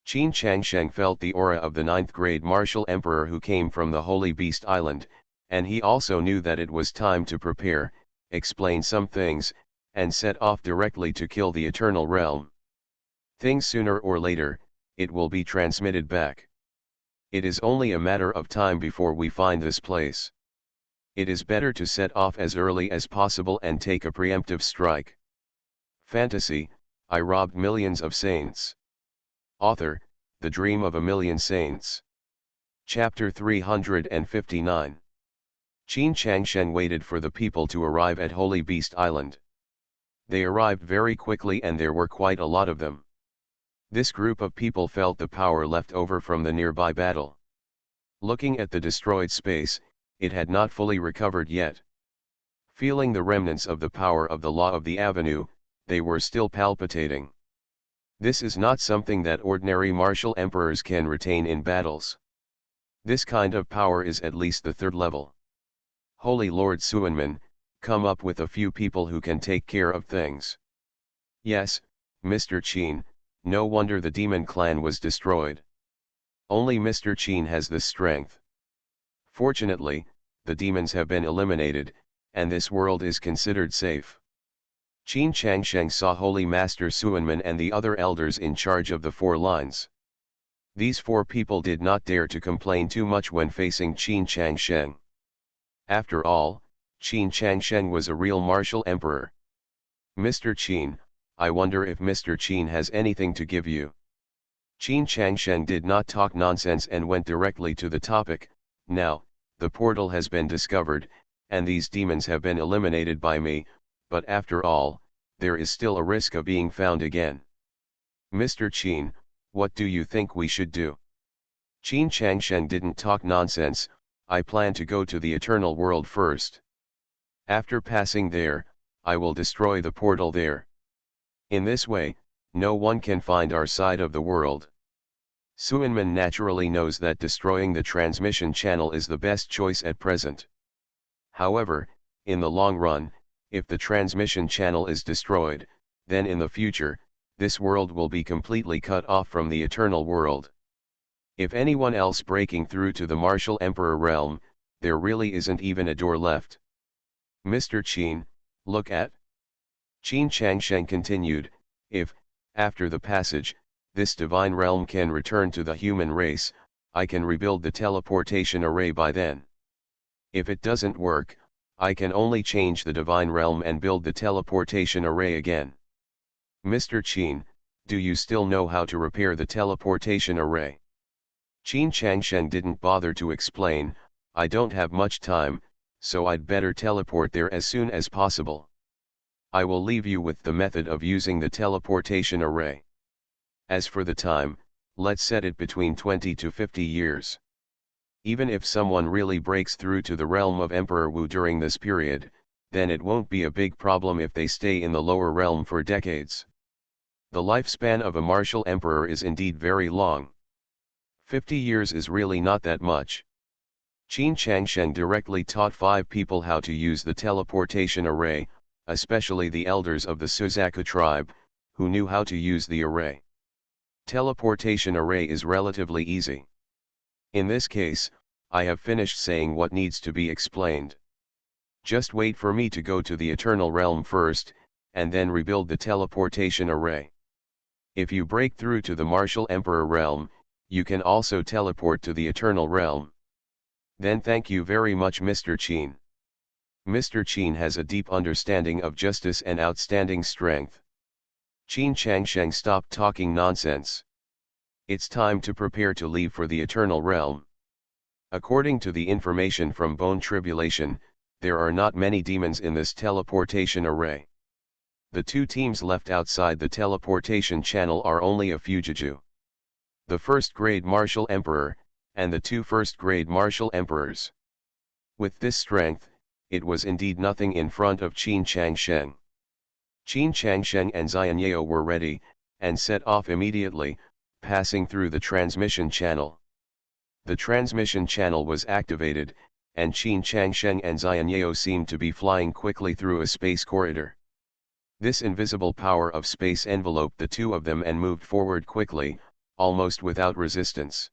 Qin Changsheng felt the aura of the 9th grade martial emperor who came from the Holy Beast Island, and he also knew that it was time to prepare, explain some things, and set off directly to kill the Eternal Realm. Things sooner or later, it will be transmitted back. It is only a matter of time before we find this place. It is better to set off as early as possible and take a preemptive strike. Fantasy, I robbed millions of saints. Author, The Dream of a Million Saints. Chapter 359. Qin Changsheng waited for the people to arrive at Holy Beast Island. They arrived very quickly and there were quite a lot of them. This group of people felt the power left over from the nearby battle. Looking at the destroyed space, it had not fully recovered yet. Feeling the remnants of the power of the Law of the Avenue, they were still palpitating. This is not something that ordinary martial emperors can retain in battles. This kind of power is at least the 3rd level. Holy Lord Suanman, come up with a few people who can take care of things. Yes, Mr. Qin, no wonder the demon clan was destroyed. Only Mr. Qin has this strength. Fortunately, the demons have been eliminated, and this world is considered safe. Qin Changsheng saw Holy Master Suanman and the other elders in charge of the 4 lines. These 4 people did not dare to complain too much when facing Qin Changsheng. After all, Qin Changsheng was a real martial emperor. Mr. Qin, I wonder if Mr. Qin has anything to give you. Qin Changsheng did not talk nonsense and went directly to the topic. Now, the portal has been discovered, and these demons have been eliminated by me, but after all, there is still a risk of being found again. Mr. Qin, what do you think we should do? Qin Changshen didn't talk nonsense. I plan to go to the eternal world first. After passing there, I will destroy the portal there. In this way, no one can find our side of the world. Suinman naturally knows that destroying the transmission channel is the best choice at present. However, in the long run, if the transmission channel is destroyed, then in the future, this world will be completely cut off from the eternal world. If anyone else breaking through to the Martial Emperor realm, there really isn't even a door left. Mr. Qin, look at. Qin Changsheng continued, if, after the passage, this divine realm can return to the human race, I can rebuild the teleportation array by then. If it doesn't work, I can only change the divine realm and build the teleportation array again. Mr. Qin, do you still know how to repair the teleportation array? Qin Changshen didn't bother to explain, I don't have much time, so I'd better teleport there as soon as possible. I will leave you with the method of using the teleportation array. As for the time, let's set it between 20 to 50 years. Even if someone really breaks through to the realm of Emperor Wu during this period, then it won't be a big problem if they stay in the lower realm for decades. The lifespan of a martial emperor is indeed very long. 50 years is really not that much. Qin Changsheng directly taught 5 people how to use the teleportation array, especially the elders of the Suzaku tribe, who knew how to use the array. Teleportation array is relatively easy. In this case, I have finished saying what needs to be explained. Just wait for me to go to the eternal realm first, and then rebuild the teleportation array. If you break through to the Martial Emperor realm, you can also teleport to the eternal realm. Then thank you very much, Mr. Qin. Mr. Qin has a deep understanding of justice and outstanding strength. Qin Changsheng stopped talking nonsense. It's time to prepare to leave for the eternal realm. According to the information from Bone Tribulation, there are not many demons in this teleportation array. The 2 teams left outside the teleportation channel are only a Fujiju. The first-grade Martial Emperor, and the 2 first-grade Martial Emperors. With this strength, it was indeed nothing in front of Qin Changsheng. Qin Changsheng and Xianyao were ready, and set off immediately, passing through the transmission channel. The transmission channel was activated, and Qin Changsheng and Xianyao seemed to be flying quickly through a space corridor. This invisible power of space enveloped the 2 of them and moved forward quickly, almost without resistance.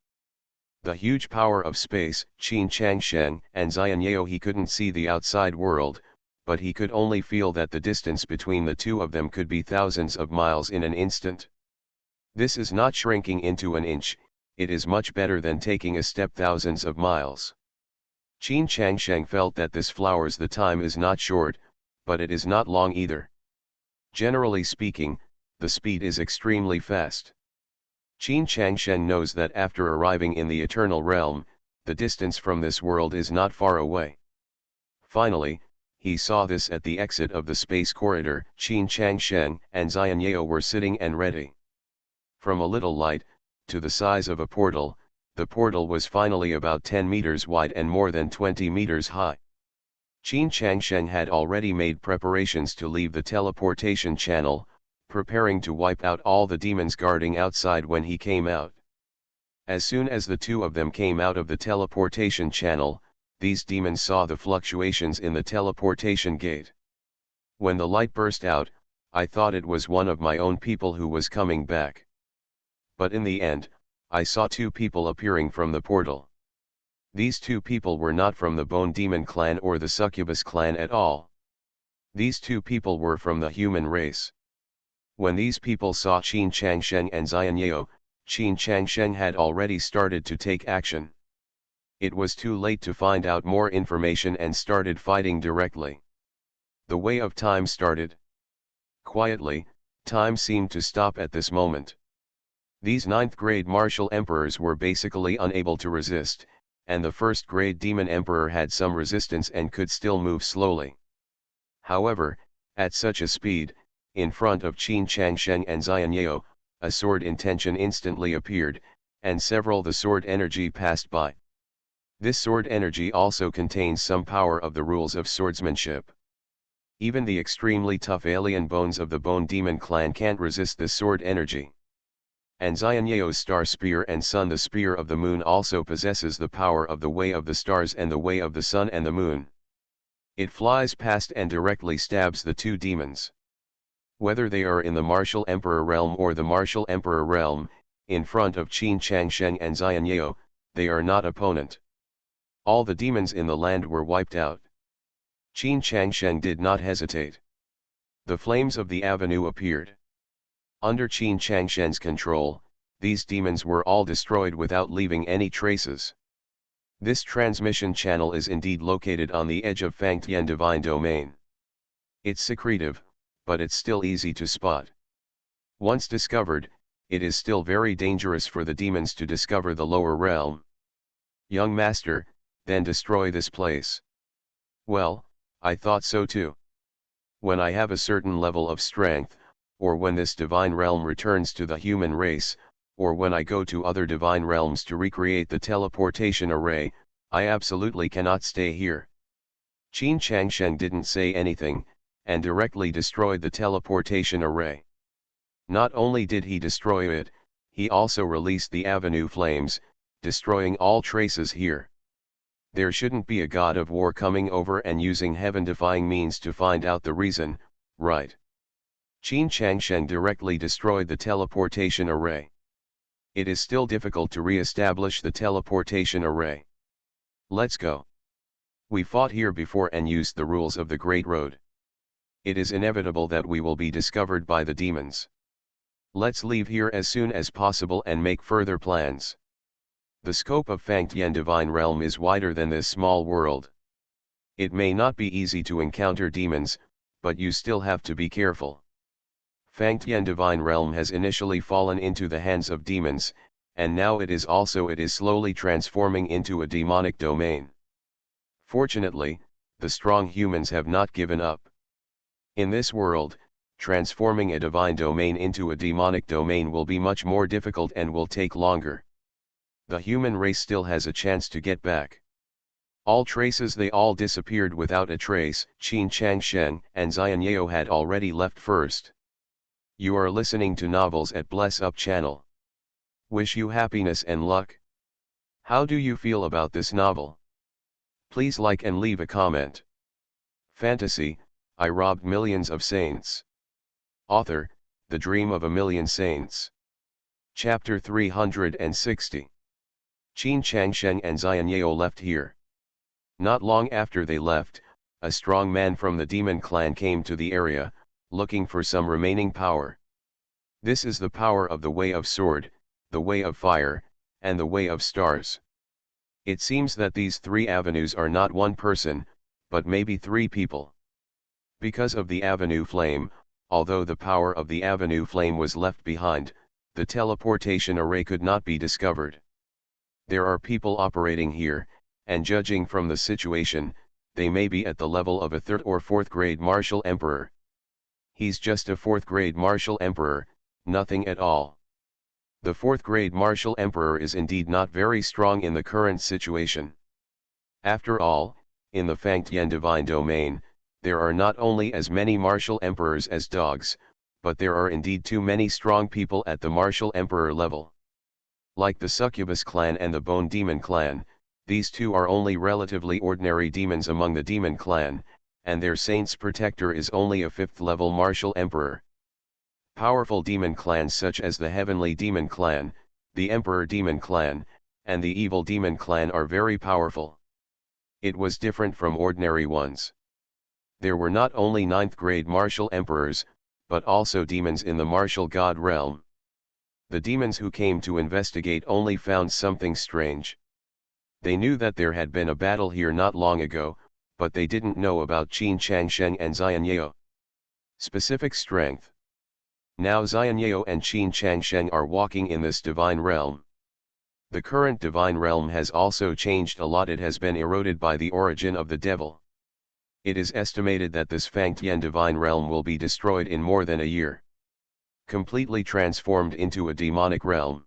The huge power of space, Qin Changsheng and Xianyao, he couldn't see the outside world, but he could only feel that the distance between the 2 of them could be thousands of miles in an instant. This is not shrinking into an inch, it is much better than taking a step thousands of miles. Qin Changsheng felt that this flowers the time is not short, but it is not long either. Generally speaking, the speed is extremely fast. Qin Changsheng knows that after arriving in the eternal realm, the distance from this world is not far away. Finally, he saw this at the exit of the space corridor. Qin Changsheng and Xianyao were sitting and ready. From a little light, to the size of a portal, the portal was finally about 10 meters wide and more than 20 meters high. Qin Changsheng had already made preparations to leave the teleportation channel, preparing to wipe out all the demons guarding outside when he came out. As soon as the 2 of them came out of the teleportation channel, these demons saw the fluctuations in the teleportation gate. When the light burst out, I thought it was one of my own people who was coming back. But in the end, I saw 2 people appearing from the portal. These 2 people were not from the Bone Demon clan or the Succubus clan at all. These 2 people were from the human race. When these people saw Qin Changsheng and Xianyao, Qin Changsheng had already started to take action. It was too late to find out more information and started fighting directly. The way of time started. Quietly, time seemed to stop at this moment. These 9th-grade martial emperors were basically unable to resist, and the 1st-grade demon emperor had some resistance and could still move slowly. However, at such a speed, in front of Qin Changsheng and Xianyao, a sword intention instantly appeared, and several the sword energy passed by. This sword energy also contains some power of the rules of swordsmanship. Even the extremely tough alien bones of the Bone Demon clan can't resist this sword energy. And Xianyeo's star spear and sun, the spear of the moon, also possesses the power of the way of the stars and the way of the sun and the moon. It flies past and directly stabs the two demons. Whether they are in the Martial Emperor realm or the Martial Emperor realm, in front of Qin Changsheng and Xianyeo, they are not opponent. All the demons in the land were wiped out. Qin Changsheng did not hesitate. The flames of the avenue appeared. Under Qin Changsheng's control, these demons were all destroyed without leaving any traces. This transmission channel is indeed located on the edge of Fangtian Divine Domain. It's secretive, but it's still easy to spot. Once discovered, it is still very dangerous for the demons to discover the lower realm. Young master, then destroy this place. Well, I thought so too. When I have a certain level of strength, or when this divine realm returns to the human race, or when I go to other divine realms to recreate the teleportation array, I absolutely cannot stay here. Qin Changsheng didn't say anything, and directly destroyed the teleportation array. Not only did he destroy it, he also released the avenue flames, destroying all traces here. There shouldn't be a god of war coming over and using heaven-defying means to find out the reason, right? Qin Changsheng directly destroyed the teleportation array. It is still difficult to re-establish the teleportation array. Let's go. We fought here before and used the rules of the Great Road. It is inevitable that we will be discovered by the demons. Let's leave here as soon as possible and make further plans. The scope of Fangtian Divine Realm is wider than this small world. It may not be easy to encounter demons, but you still have to be careful. Fangtian Divine Realm has initially fallen into the hands of demons, and now it is slowly transforming into a demonic domain. Fortunately, the strong humans have not given up. In this world, transforming a divine domain into a demonic domain will be much more difficult and will take longer. The human race still has a chance to get back. All traces, they all disappeared without a trace. Qin Changsheng and Xianyeo had already left first. You are listening to Novels at Bless Up channel. Wish you happiness and luck. How do you feel about this novel? Please like and leave a comment. Fantasy, I Robbed Millions of Saints. Author, The Dream of a Million Saints. Chapter 360. Qin Changsheng and Xianyeo left here. Not long after they left, a strong man from the demon clan came to the area, looking for some remaining power. This is the power of the way of sword, the way of fire, and the way of stars. It seems that these three avenues are not one person, but maybe three people. Because of the avenue flame, although the power of the avenue flame was left behind, the teleportation array could not be discovered. There are people operating here, and judging from the situation, they may be at the level of a 3rd or 4th grade martial emperor. He's just a 4th grade martial emperor, nothing at all. The 4th grade martial emperor is indeed not very strong in the current situation. After all, in the Fangtian Divine Domain, there are not only as many martial emperors as dogs, but there are indeed too many strong people at the martial emperor level. Like the Succubus clan and the Bone Demon clan, these two are only relatively ordinary demons among the demon clan, and their saint's protector is only a 5th level martial emperor. Powerful demon clans such as the Heavenly Demon clan, the Emperor Demon clan, and the Evil Demon clan are very powerful. It was different from ordinary ones. There were not only 9th grade martial emperors, but also demons in the martial god realm. The demons who came to investigate only found something strange. They knew that there had been a battle here not long ago, but they didn't know about Qin Changsheng and Xianyeo. Specific strength. Now Xianyeo and Qin Changsheng are walking in this divine realm. The current divine realm has also changed a lot. It has been eroded by the origin of the devil. It is estimated that this Fangtian divine realm will be destroyed in more than a year. completely transformed into a demonic realm.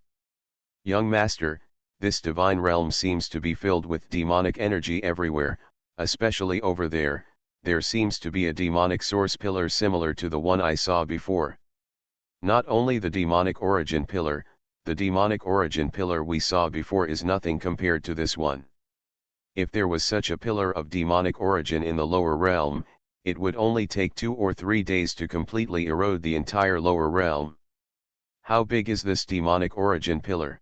Young master, this divine realm seems to be filled with demonic energy everywhere, especially over there. There seems to be a demonic source pillar similar to the one I saw before. Not only the demonic origin pillar, the demonic origin pillar we saw before is nothing compared to this one. If there was such a pillar of demonic origin in the lower realm, it would only take 2 or 3 days to completely erode the entire lower realm. How big is this demonic origin pillar?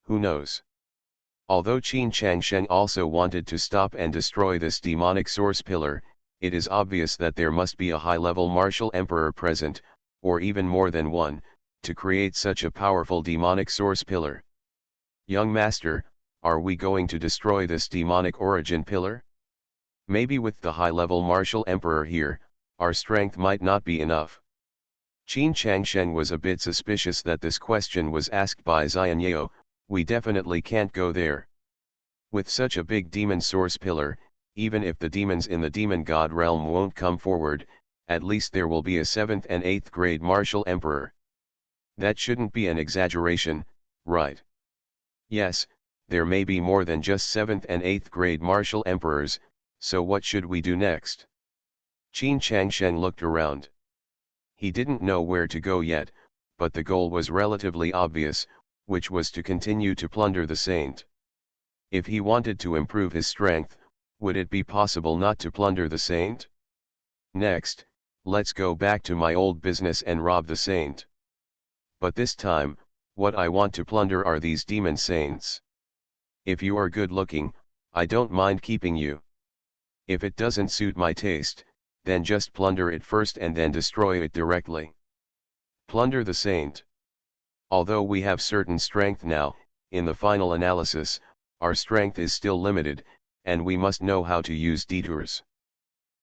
Who knows? Although Qin Changsheng also wanted to stop and destroy this demonic source pillar, it is obvious that there must be a high-level martial emperor present, or even more than one, to create such a powerful demonic source pillar. Young master, are we going to destroy this demonic origin pillar? Maybe with the high-level martial emperor here, our strength might not be enough. Qin Changsheng was a bit suspicious that this question was asked by Xianyao. We definitely can't go there. With such a big demon source pillar, even if the demons in the demon god realm won't come forward, at least there will be a 7th and 8th grade martial emperor. That shouldn't be an exaggeration, right? Yes, there may be more than just 7th and 8th grade martial emperors, so what should we do next? Qin Changsheng looked around. He didn't know where to go yet, but the goal was relatively obvious, which was to continue to plunder the saint. If he wanted to improve his strength, would it be possible not to plunder the saint? Next, let's go back to my old business and rob the saint. But this time, what I want to plunder are these demon saints. If you are good looking, I don't mind keeping you. If it doesn't suit my taste, then just plunder it first and then destroy it directly. Plunder the saint. Although we have certain strength now, in the final analysis, our strength is still limited, and we must know how to use detours.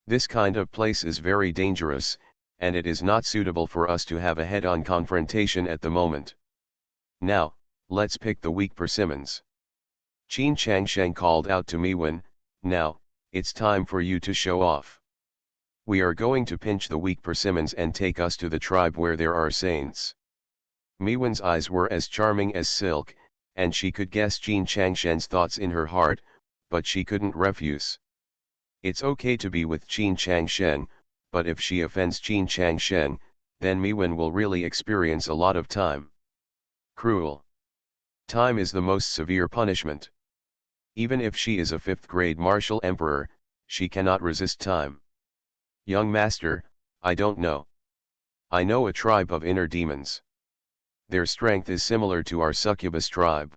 This kind of place is very dangerous, and it is not suitable for us to have a head-on confrontation at the moment. Now, let's pick the weak persimmons. Qin Changsheng called out to Miwen, now, it's time for you to show off. We are going to pinch the weak persimmons and take us to the tribe where there are saints. Miwen's eyes were as charming as silk, and she could guess Qin Changsheng's thoughts in her heart, but she couldn't refuse. It's okay to be with Qin Changsheng, but if she offends Qin Changsheng, then Miwen will really experience a lot of time. Cruel. Time is the most severe punishment. Even if she is a 5th grade martial emperor, she cannot resist time. Young master, I don't know. I know a tribe of inner demons. Their strength is similar to our succubus tribe.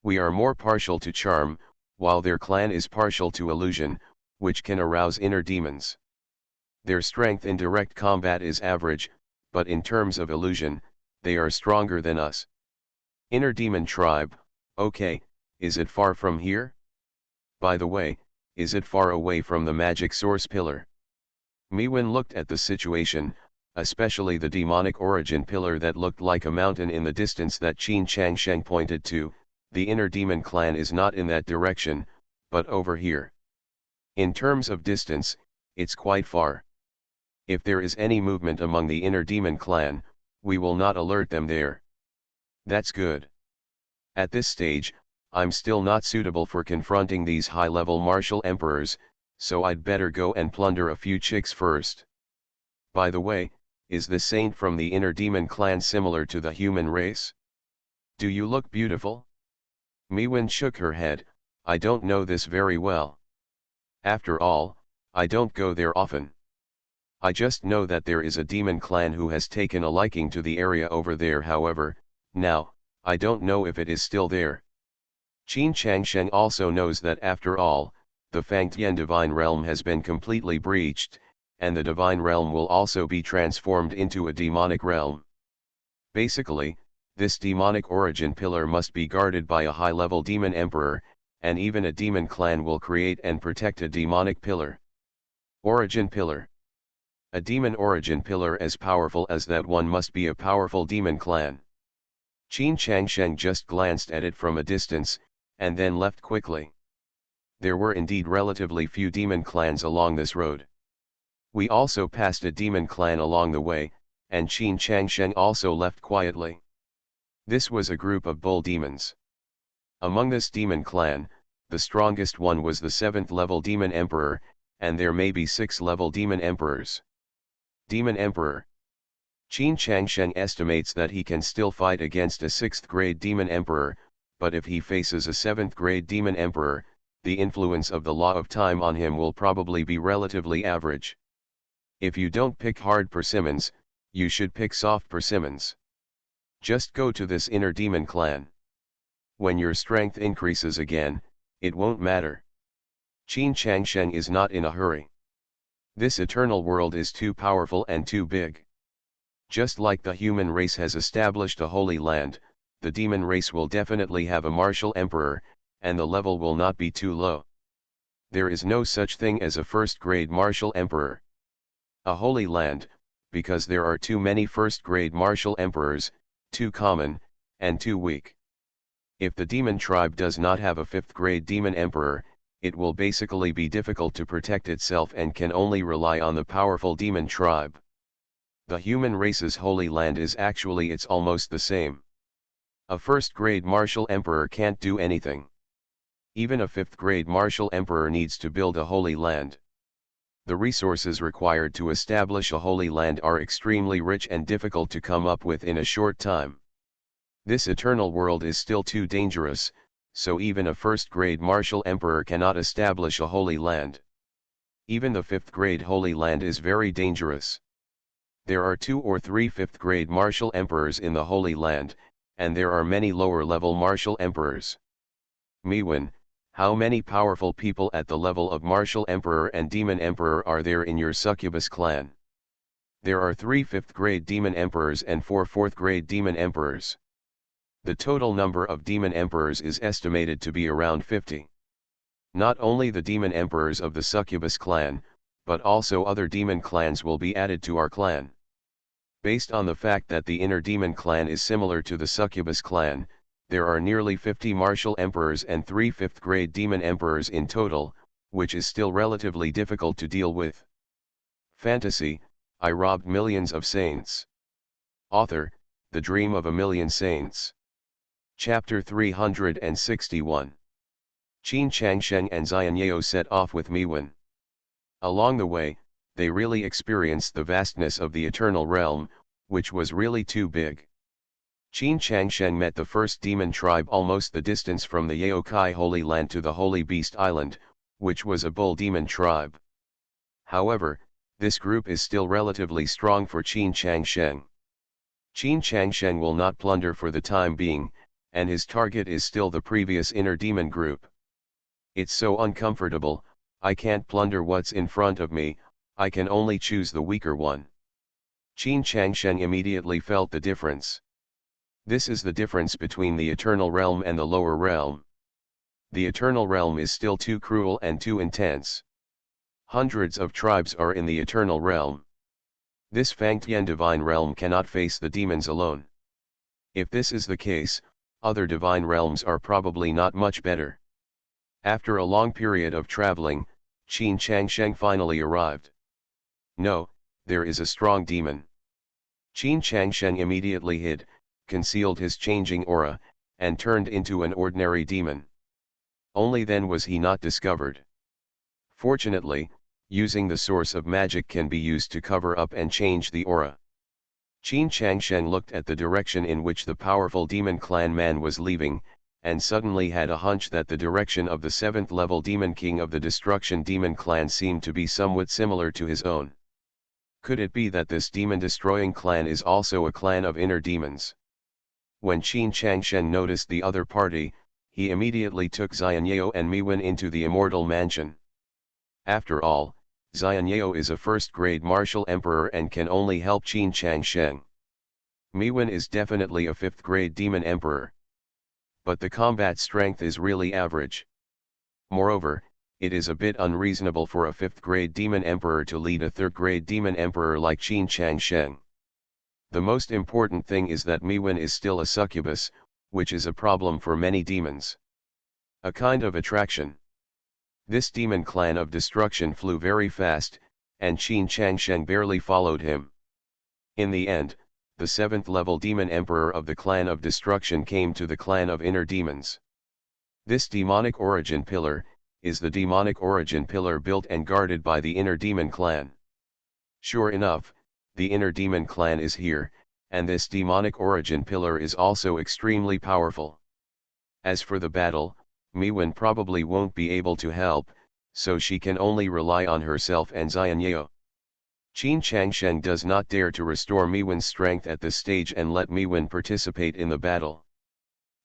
We are more partial to charm, while their clan is partial to illusion, which can arouse inner demons. Their strength in direct combat is average, but in terms of illusion, they are stronger than us. Inner demon tribe, okay, is it far from here? By the way, is it far away from the magic source pillar? Miwen looked at the situation, especially the demonic origin pillar that looked like a mountain in the distance that Qin Changsheng pointed to. The inner demon clan is not in that direction, but over here. In terms of distance, it's quite far. If there is any movement among the inner demon clan, we will not alert them there. That's good. At this stage, I'm still not suitable for confronting these high-level martial emperors, so I'd better go and plunder a few chicks first. By the way, is the saint from the inner demon clan similar to the human race? Do you look beautiful? Miwen shook her head, I don't know this very well. After all, I don't go there often. I just know that there is a demon clan who has taken a liking to the area over there. However, now, I don't know if it is still there. Qin Changsheng also knows that after all, the Fangtian divine realm has been completely breached, and the divine realm will also be transformed into a demonic realm. Basically, this demonic origin pillar must be guarded by a high-level demon emperor, and even a demon clan will create and protect a demonic pillar. Origin pillar. A demon origin pillar as powerful as that one must be a powerful demon clan. Qin Changsheng just glanced at it from a distance, and then left quickly. There were indeed relatively few demon clans along this road. We also passed a demon clan along the way, and Qin Changsheng also left quietly. This was a group of bull demons. Among this demon clan, the strongest one was the 7th level demon emperor, and there may be 6th-level demon emperors. Demon Emperor. Qin Changsheng estimates that he can still fight against a 6th-grade demon emperor, but if he faces a 7th-grade demon emperor, the influence of the law of time on him will probably be relatively average. If you don't pick hard persimmons, you should pick soft persimmons. Just go to this inner demon clan. When your strength increases again, it won't matter. Qin Changsheng is not in a hurry. This eternal world is too powerful and too big. Just like the human race has established a holy land, the demon race will definitely have a martial emperor, and the level will not be too low. There is no such thing as a first-grade martial emperor. A holy land, because there are too many first-grade martial emperors, too common, and too weak. If the demon tribe does not have a 5th-grade demon emperor, it will basically be difficult to protect itself and can only rely on the powerful demon tribe. The human race's holy land is actually it's almost the same. A 1st-grade martial emperor can't do anything. Even a 5th-grade martial emperor needs to build a holy land. The resources required to establish a holy land are extremely rich and difficult to come up with in a short time. This eternal world is still too dangerous, so even a 1st-grade martial emperor cannot establish a holy land. Even the 5th-grade holy land is very dangerous. There are 2 or 3 5th-grade martial emperors in the holy land, and there are many lower-level martial emperors. Miwen, how many powerful people at the level of martial emperor and demon emperor are there in your succubus clan? There are 3 5th-grade demon emperors and 4 4th-grade demon emperors. The total number of demon emperors is estimated to be around 50. Not only the demon emperors of the succubus clan, but also other demon clans will be added to our clan. Based on the fact that the inner demon clan is similar to the succubus clan, there are nearly 50 martial emperors and 3 5th-grade demon emperors in total, which is still relatively difficult to deal with. Fantasy, I robbed millions of saints. Author, The Dream of a Million Saints. Chapter 361. Qin Changsheng and Xianyao set off with Miwen. Along the way, they really experienced the vastness of the eternal realm, which was really too big. Qin Changsheng met the first demon tribe almost the distance from the Yaokai Holy Land to the Holy Beast Island, which was a bull demon tribe. However, this group is still relatively strong for Qin Changsheng. Qin Changsheng will not plunder for the time being, and his target is still the previous inner demon group. It's so uncomfortable, I can't plunder what's in front of me, I can only choose the weaker one. Qin Changsheng immediately felt the difference. This is the difference between the eternal realm and the lower realm. The eternal realm is still too cruel and too intense. Hundreds of tribes are in the eternal realm. This Fangtian divine realm cannot face the demons alone. If this is the case, other divine realms are probably not much better. After a long period of traveling, Qin Changsheng finally arrived. No, there is a strong demon. Qin Changsheng immediately hid, concealed his changing aura, and turned into an ordinary demon. Only then was he not discovered. Fortunately, using the source of magic can be used to cover up and change the aura. Qin Changsheng looked at the direction in which the powerful demon clan man was leaving, and suddenly had a hunch that the direction of the 7th-level demon king of the destruction demon clan seemed to be somewhat similar to his own. Could it be that this demon-destroying clan is also a clan of inner demons? When Qin Changsheng noticed the other party, he immediately took Xianyao and Miwen into the immortal mansion. After all, Xianyao is a 1st-grade martial emperor and can only help Qin Changsheng. Miwen is definitely a 5th-grade demon emperor. But the combat strength is really average. Moreover, it is a bit unreasonable for a 5th-grade demon emperor to lead a 3rd-grade demon emperor like Qin Changsheng. The most important thing is that Miwen is still a succubus, which is a problem for many demons. A kind of attraction. This demon clan of destruction flew very fast, and Qin Changsheng barely followed him. In the end, the 7th level demon emperor of the clan of destruction came to the clan of inner demons. This demonic origin pillar is the demonic origin pillar built and guarded by the inner demon clan. Sure enough, the inner demon clan is here, and this demonic origin pillar is also extremely powerful. As for the battle, Miwen probably won't be able to help, so she can only rely on herself and Xianyeo. Qin Changsheng does not dare to restore Miwen's strength at this stage and let Miwen participate in the battle.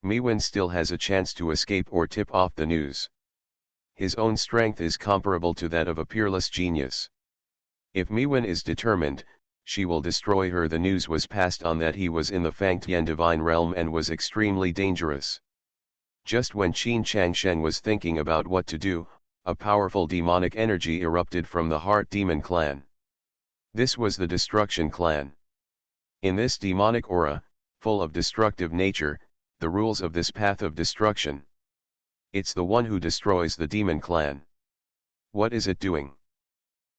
Miwen still has a chance to escape or tip off the news. His own strength is comparable to that of a peerless genius. If Miwen is determined, she will destroy her. The news was passed on that he was in the Fangtian divine realm and was extremely dangerous. Just when Qin Changsheng was thinking about what to do, a powerful demonic energy erupted from the Heart Demon clan. This was the Destruction clan. In this demonic aura, full of destructive nature, the rules of this path of destruction. It's the one who destroys the demon clan. What is it doing?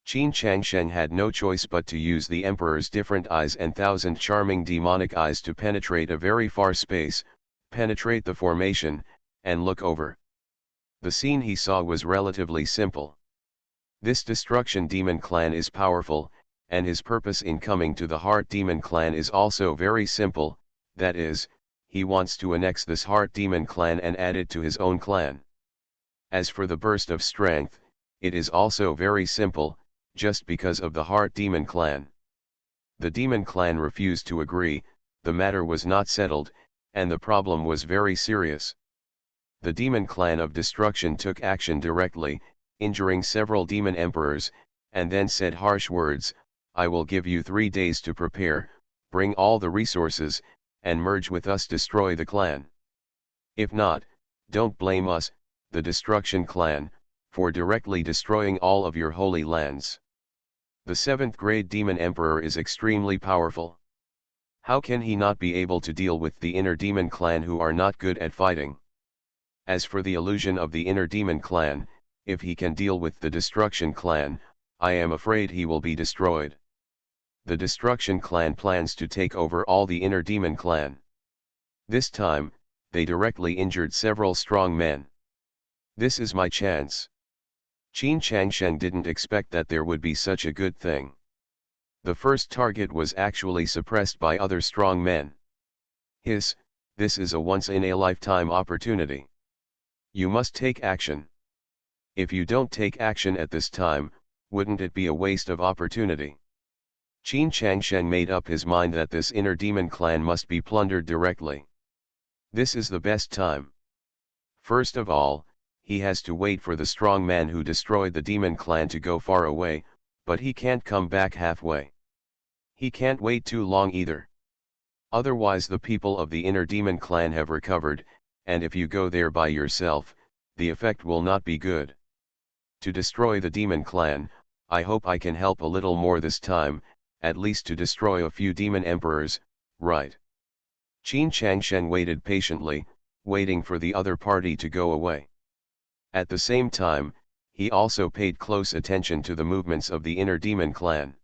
Qin Changsheng had no choice but to use the emperor's different eyes and 1,000 charming demonic eyes to penetrate a very far space, penetrate the formation, and look over. The scene he saw was relatively simple. This destruction demon clan is powerful, and his purpose in coming to the Heart Demon clan is also very simple, that is, he wants to annex this Heart Demon clan and add it to his own clan. As for the burst of strength, it is also very simple, just because of the Heart Demon clan. The Demon clan refused to agree, the matter was not settled, and the problem was very serious. The Demon clan of destruction took action directly, injuring several demon emperors, and then said harsh words, "I will give you 3 days to prepare, bring all the resources, and merge with us, destroy the clan. If not, don't blame us, the Destruction clan, for directly destroying all of your holy lands." The 7th grade demon emperor is extremely powerful. How can he not be able to deal with the inner demon clan who are not good at fighting? As for the illusion of the inner demon clan, if he can deal with the Destruction clan, I am afraid he will be destroyed. The Destruction clan plans to take over all the inner demon clan. This time, they directly injured several strong men. This is my chance. Qin Changsheng didn't expect that there would be such a good thing. The first target was actually suppressed by other strong men. This is a once-in-a-lifetime opportunity. You must take action. If you don't take action at this time, wouldn't it be a waste of opportunity? Qin Changsheng made up his mind that this inner demon clan must be plundered directly. This is the best time. First of all, he has to wait for the strong man who destroyed the demon clan to go far away, but he can't come back halfway. He can't wait too long either. Otherwise the people of the inner demon clan have recovered, and if you go there by yourself, the effect will not be good. To destroy the demon clan, I hope I can help a little more this time, at least to destroy a few demon emperors, right? Qin Changsheng waited patiently, waiting for the other party to go away. At the same time, he also paid close attention to the movements of the inner demon clan.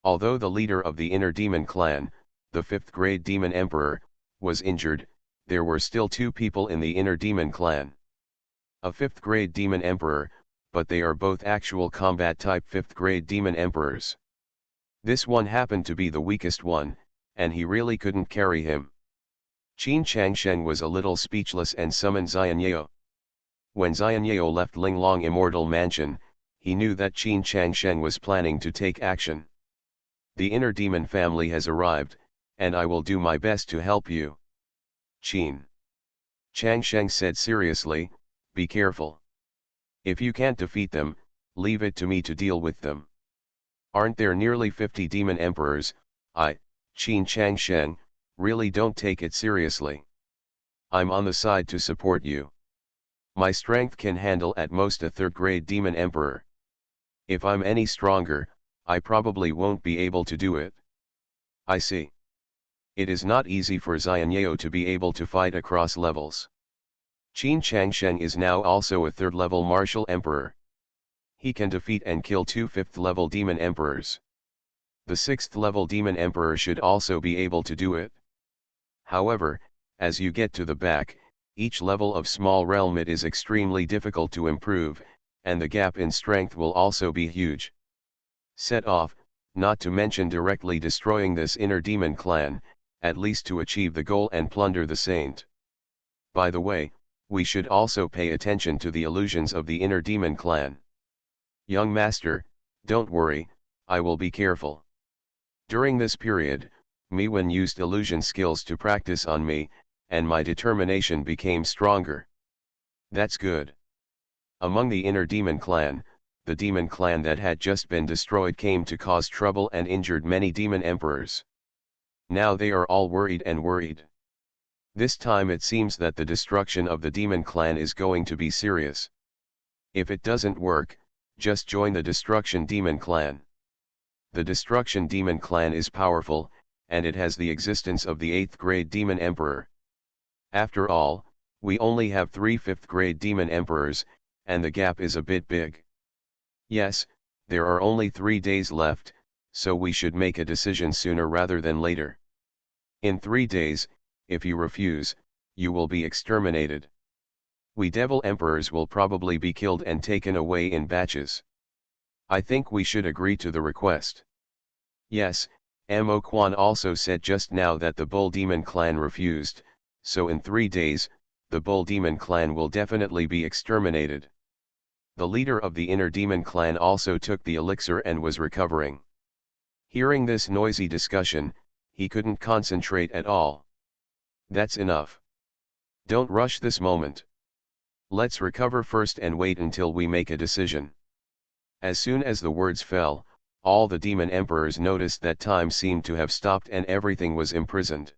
Although the leader of the inner demon clan, the 5th grade demon emperor, was injured, there were still 2 people in the inner demon clan. A 5th grade demon emperor, but they are both actual combat type 5th grade demon emperors. This one happened to be the weakest one, and he really couldn't carry him. Qin Changsheng was a little speechless and summoned Xianyeo. When Xianyeo left Linglong Immortal Mansion, he knew that Qin Changsheng was planning to take action. The inner demon family has arrived, and I will do my best to help you. Qin Changsheng said seriously, be careful. If you can't defeat them, leave it to me to deal with them. Aren't there nearly 50 demon emperors? Qin Changsheng, really don't take it seriously. I'm on the side to support you. My strength can handle at most a 3rd grade demon emperor. If I'm any stronger, I probably won't be able to do it. I see. It is not easy for Xianyeo to be able to fight across levels. Qin Changsheng is now also a 3rd level martial emperor. He can defeat and kill 2 5th level demon emperors. The 6th level Demon Emperor should also be able to do it. However, as you get to the back, each level of small realm it is extremely difficult to improve, and the gap in strength will also be huge. Set off, not to mention directly destroying this inner demon clan, at least to achieve the goal and plunder the saint. By the way, we should also pay attention to the illusions of the inner demon clan. Young master, don't worry, I will be careful. During this period, Miwen used illusion skills to practice on me, and my determination became stronger. That's good. Among the inner demon clan, the demon clan that had just been destroyed came to cause trouble and injured many demon emperors. Now they are all worried and worried. This time it seems that the destruction of the demon clan is going to be serious. If it doesn't work, just join the destruction demon clan. The destruction demon clan is powerful, and it has the existence of the 8th grade demon emperor. After all, we only have 3 5th grade demon emperors, and the gap is a bit big. Yes, there are only 3 days left, so we should make a decision sooner rather than later. In 3 days, if you refuse, you will be exterminated. We devil emperors will probably be killed and taken away in batches. I think we should agree to the request. Yes, Mo Quan also said just now that the bull demon clan refused, so in 3 days, the bull demon clan will definitely be exterminated. The leader of the inner demon clan also took the elixir and was recovering. Hearing this noisy discussion, he couldn't concentrate at all. That's enough. Don't rush this moment. Let's recover first and wait until we make a decision. As soon as the words fell, all the demon emperors noticed that time seemed to have stopped and everything was imprisoned.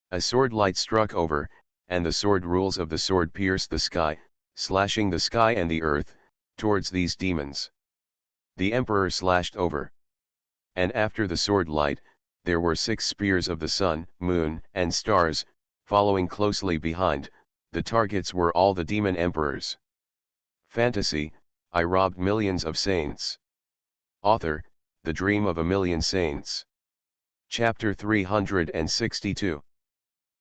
A sword light struck over, and the sword rules of the sword pierced the sky, slashing the sky and the earth, towards these demons. The emperor slashed over. And after the sword light, there were 6 spears of the sun, moon, and stars, following closely behind. The targets were all the demon emperors. Fantasy, I robbed millions of saints. Author, The Dream of a Million Saints. Chapter 362.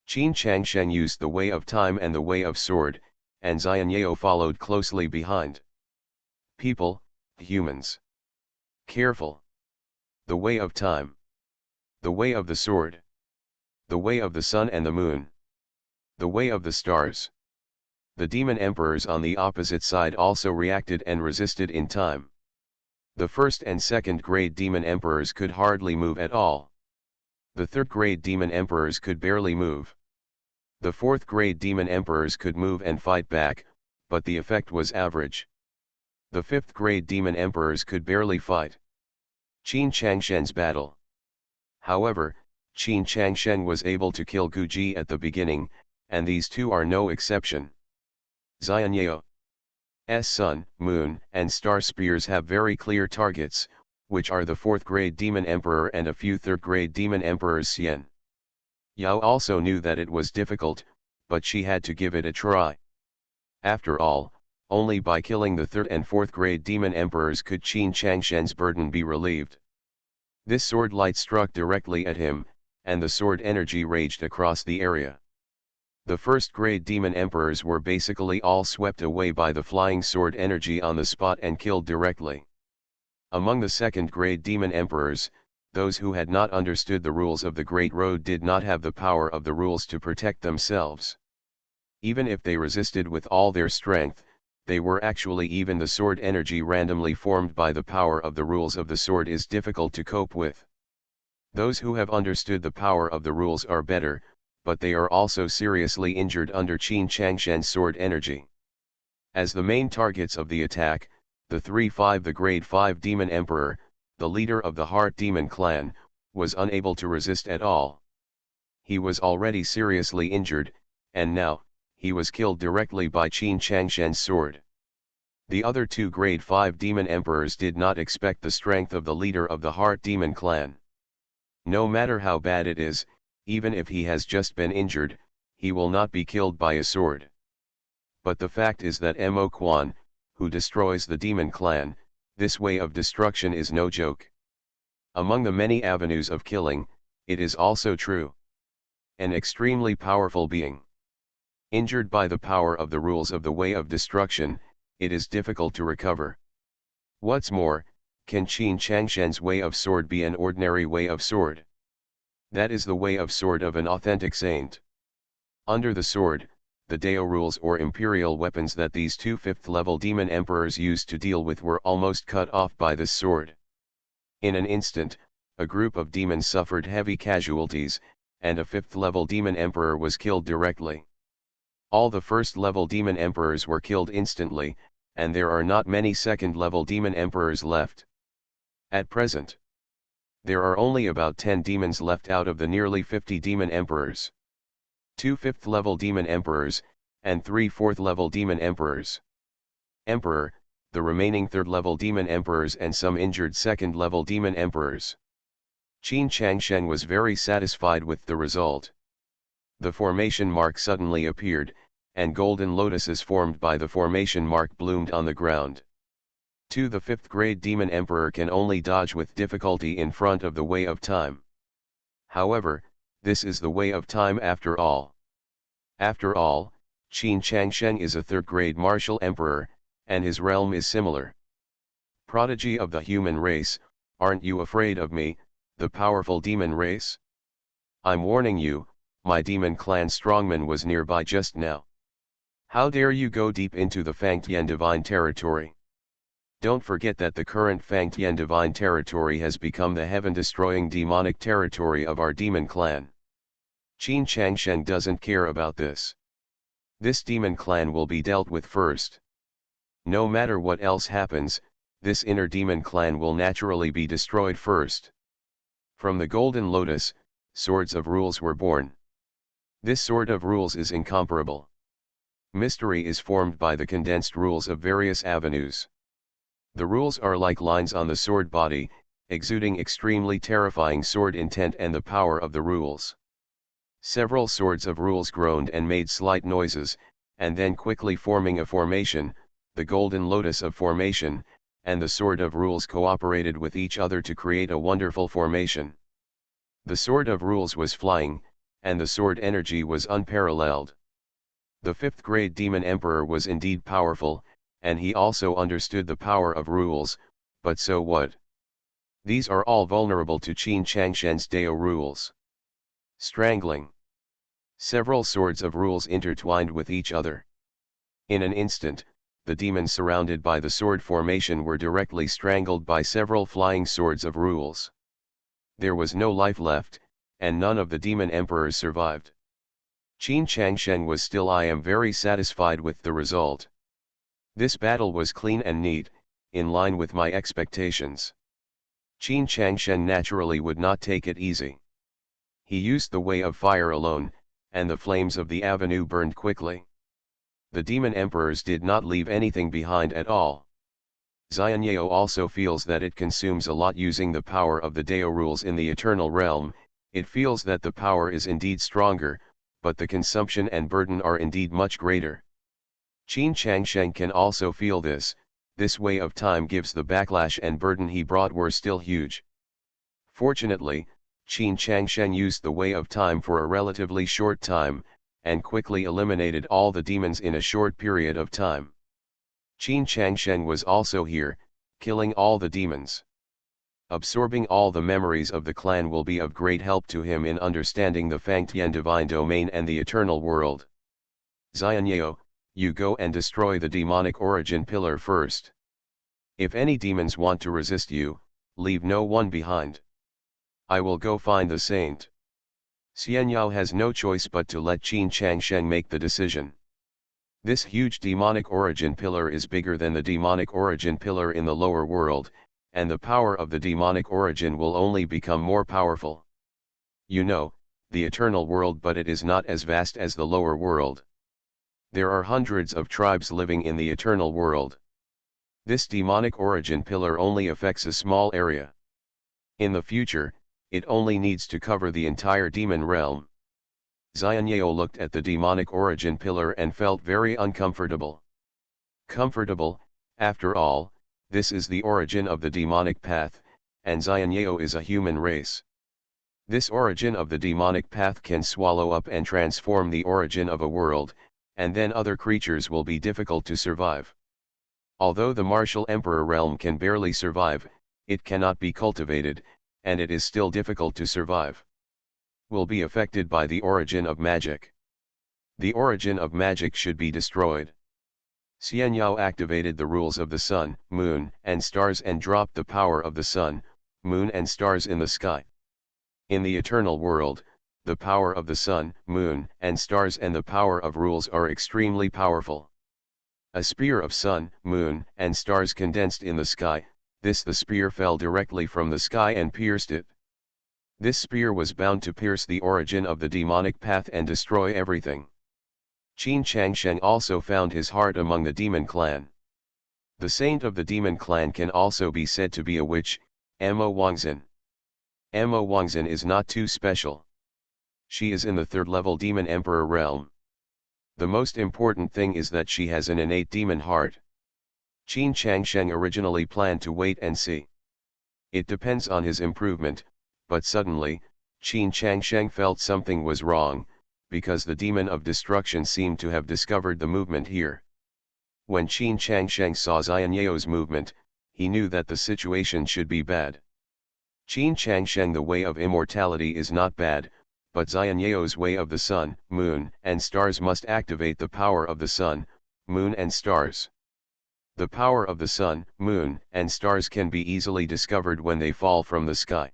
Qin Changshen used the way of time and the way of sword, and Xianyao followed closely behind. People, humans. Careful. The way of time. The way of the sword. The way of the sun and the moon. The way of the stars. The demon emperors on the opposite side also reacted and resisted in time. The 1st and 2nd grade demon emperors could hardly move at all. The 3rd grade demon emperors could barely move. The 4th grade demon emperors could move and fight back, but the effect was average. The 5th grade demon emperors could barely fight. Qin Changshen's battle. However, Qin Changshen was able to kill Guji at the beginning, and these two are no exception. Xianyao's sun, moon, and star spears have very clear targets, which are the 4th grade demon emperor and a few 3rd grade demon emperors Xian. Yao also knew that it was difficult, but she had to give it a try. After all, only by killing the 3rd and 4th grade demon emperors could Qin Changshen's burden be relieved. This sword light struck directly at him, and the sword energy raged across the area. The 1st grade demon emperors were basically all swept away by the flying sword energy on the spot and killed directly. Among the 2nd grade demon emperors, those who had not understood the rules of the Great Road did not have the power of the rules to protect themselves. Even if they resisted with all their strength, they were actually even the sword energy randomly formed by the power of the rules of the sword is difficult to cope with. Those who have understood the power of the rules are better, but they are also seriously injured under Qin Changshen's sword energy. As the main targets of the attack, the the grade 5 demon emperor, the leader of the heart demon clan, was unable to resist at all. He was already seriously injured, and now, he was killed directly by Qin Changshen's sword. The other 2 grade 5 demon emperors did not expect the strength of the leader of the heart demon clan. No matter how bad it is, even if he has just been injured, he will not be killed by a sword. But the fact is that Mo Quan, who destroys the demon clan, this way of destruction is no joke. Among the many avenues of killing, it is also true. An extremely powerful being. Injured by the power of the rules of the way of destruction, it is difficult to recover. What's more, can Qin Changshen's way of sword be an ordinary way of sword? That is the way of sword of an authentic saint. Under the sword, the Dao rules or imperial weapons that these two fifth-level demon emperors used to deal with were almost cut off by this sword. In an instant, a group of demons suffered heavy casualties, and a fifth-level demon emperor was killed directly. All the first-level demon emperors were killed instantly, and there are not many second-level demon emperors left. At present, there are only about 10 demons left out of the nearly 50 demon emperors. 2 fifth-level demon emperors, and 3 fourth-level demon emperors. Emperor, the remaining third-level demon emperors and some injured second-level demon emperors. Qin Changshen was very satisfied with the result. The formation mark suddenly appeared, and golden lotuses formed by the formation mark bloomed on the ground. The fifth-grade demon emperor can only dodge with difficulty in front of the way of time. However, this is the way of time after all. After all, Qin Changshen is a third-grade martial emperor, and his realm is similar. Prodigy of the human race, aren't you afraid of me, the powerful demon race? I'm warning you, my demon clan strongman was nearby just now. How dare you go deep into the Fangtian divine territory? Don't forget that the current Fangtian divine territory has become the heaven-destroying demonic territory of our demon clan. Qin Changshen doesn't care about this. This demon clan will be dealt with first. No matter what else happens, this inner demon clan will naturally be destroyed first. From the Golden Lotus, swords of rules were born. This sword of rules is incomparable. Mystery is formed by the condensed rules of various avenues. The rules are like lines on the sword body, exuding extremely terrifying sword intent and the power of the rules. Several swords of rules groaned and made slight noises, and then quickly forming a formation, the Golden Lotus of formation, and the sword of rules cooperated with each other to create a wonderful formation. The sword of rules was flying, and the sword energy was unparalleled. The fifth-grade demon emperor was indeed powerful, and he also understood the power of rules, but so what? These are all vulnerable to Qin Changshen's Dao rules. Strangling. Several swords of rules intertwined with each other. In an instant, the demons surrounded by the sword formation were directly strangled by several flying swords of rules. There was no life left, and none of the demon emperors survived. Qin Changshen was still I am very satisfied with the result. This battle was clean and neat, in line with my expectations. Qin Changshen naturally would not take it easy. He used the way of fire alone, and the flames of the avenue burned quickly. The demon emperors did not leave anything behind at all. Xianyao also feels that it consumes a lot using the power of the Dao rules in the eternal realm. It feels that the power is indeed stronger, but the consumption and burden are indeed much greater. Qin Changshen can also feel this way of time gives the backlash and burden he brought were still huge. Fortunately, Qin Changshen used the way of time for a relatively short time, and quickly eliminated all the demons in a short period of time. Qin Changshen was also here, killing all the demons. Absorbing all the memories of the clan will be of great help to him in understanding the Fangtian divine domain and the eternal world. Xianyao, you go and destroy the demonic origin pillar first. If any demons want to resist you, leave no one behind. I will go find the saint. Xianyao has no choice but to let Qin Changshen make the decision. This huge demonic origin pillar is bigger than the demonic origin pillar in the lower world, and the power of the demonic origin will only become more powerful. You know, the eternal world, but it is not as vast as the lower world. There are hundreds of tribes living in the eternal world. This demonic origin pillar only affects a small area. In the future, it only needs to cover the entire demon realm. Xianyao looked at the demonic origin pillar and felt very uncomfortable. Comfortable, after all, this is the origin of the demonic path, and Xianyeo is a human race. This origin of the demonic path can swallow up and transform the origin of a world, and then other creatures will be difficult to survive. Although the martial emperor realm can barely survive, it cannot be cultivated, and it is still difficult to survive. Will be affected by the origin of magic. The origin of magic should be destroyed. Xianyao activated the rules of the sun, moon, and stars and dropped the power of the sun, moon and stars in the sky. In the eternal world, the power of the sun, moon, and stars and the power of rules are extremely powerful. A spear of sun, moon, and stars condensed in the sky, the spear fell directly from the sky and pierced it. This spear was bound to pierce the origin of the demonic path and destroy everything. Qin Changsheng also found his heart among the demon clan. The saint of the demon clan can also be said to be a witch, Mo Wangzhen. Mo Wangzhen is not too special. She is in the third-level demon emperor realm. The most important thing is that she has an innate demon heart. Qin Changsheng originally planned to wait and see. It depends on his improvement, but suddenly, Qin Changsheng felt something was wrong, because the demon of destruction seemed to have discovered the movement here. When Qin Changsheng saw Xianyeo's movement, he knew that the situation should be bad. Qin Changsheng, the way of immortality is not bad, but Xianyeo's way of the sun, moon, and stars must activate the power of the sun, moon and stars. The power of the sun, moon, and stars can be easily discovered when they fall from the sky.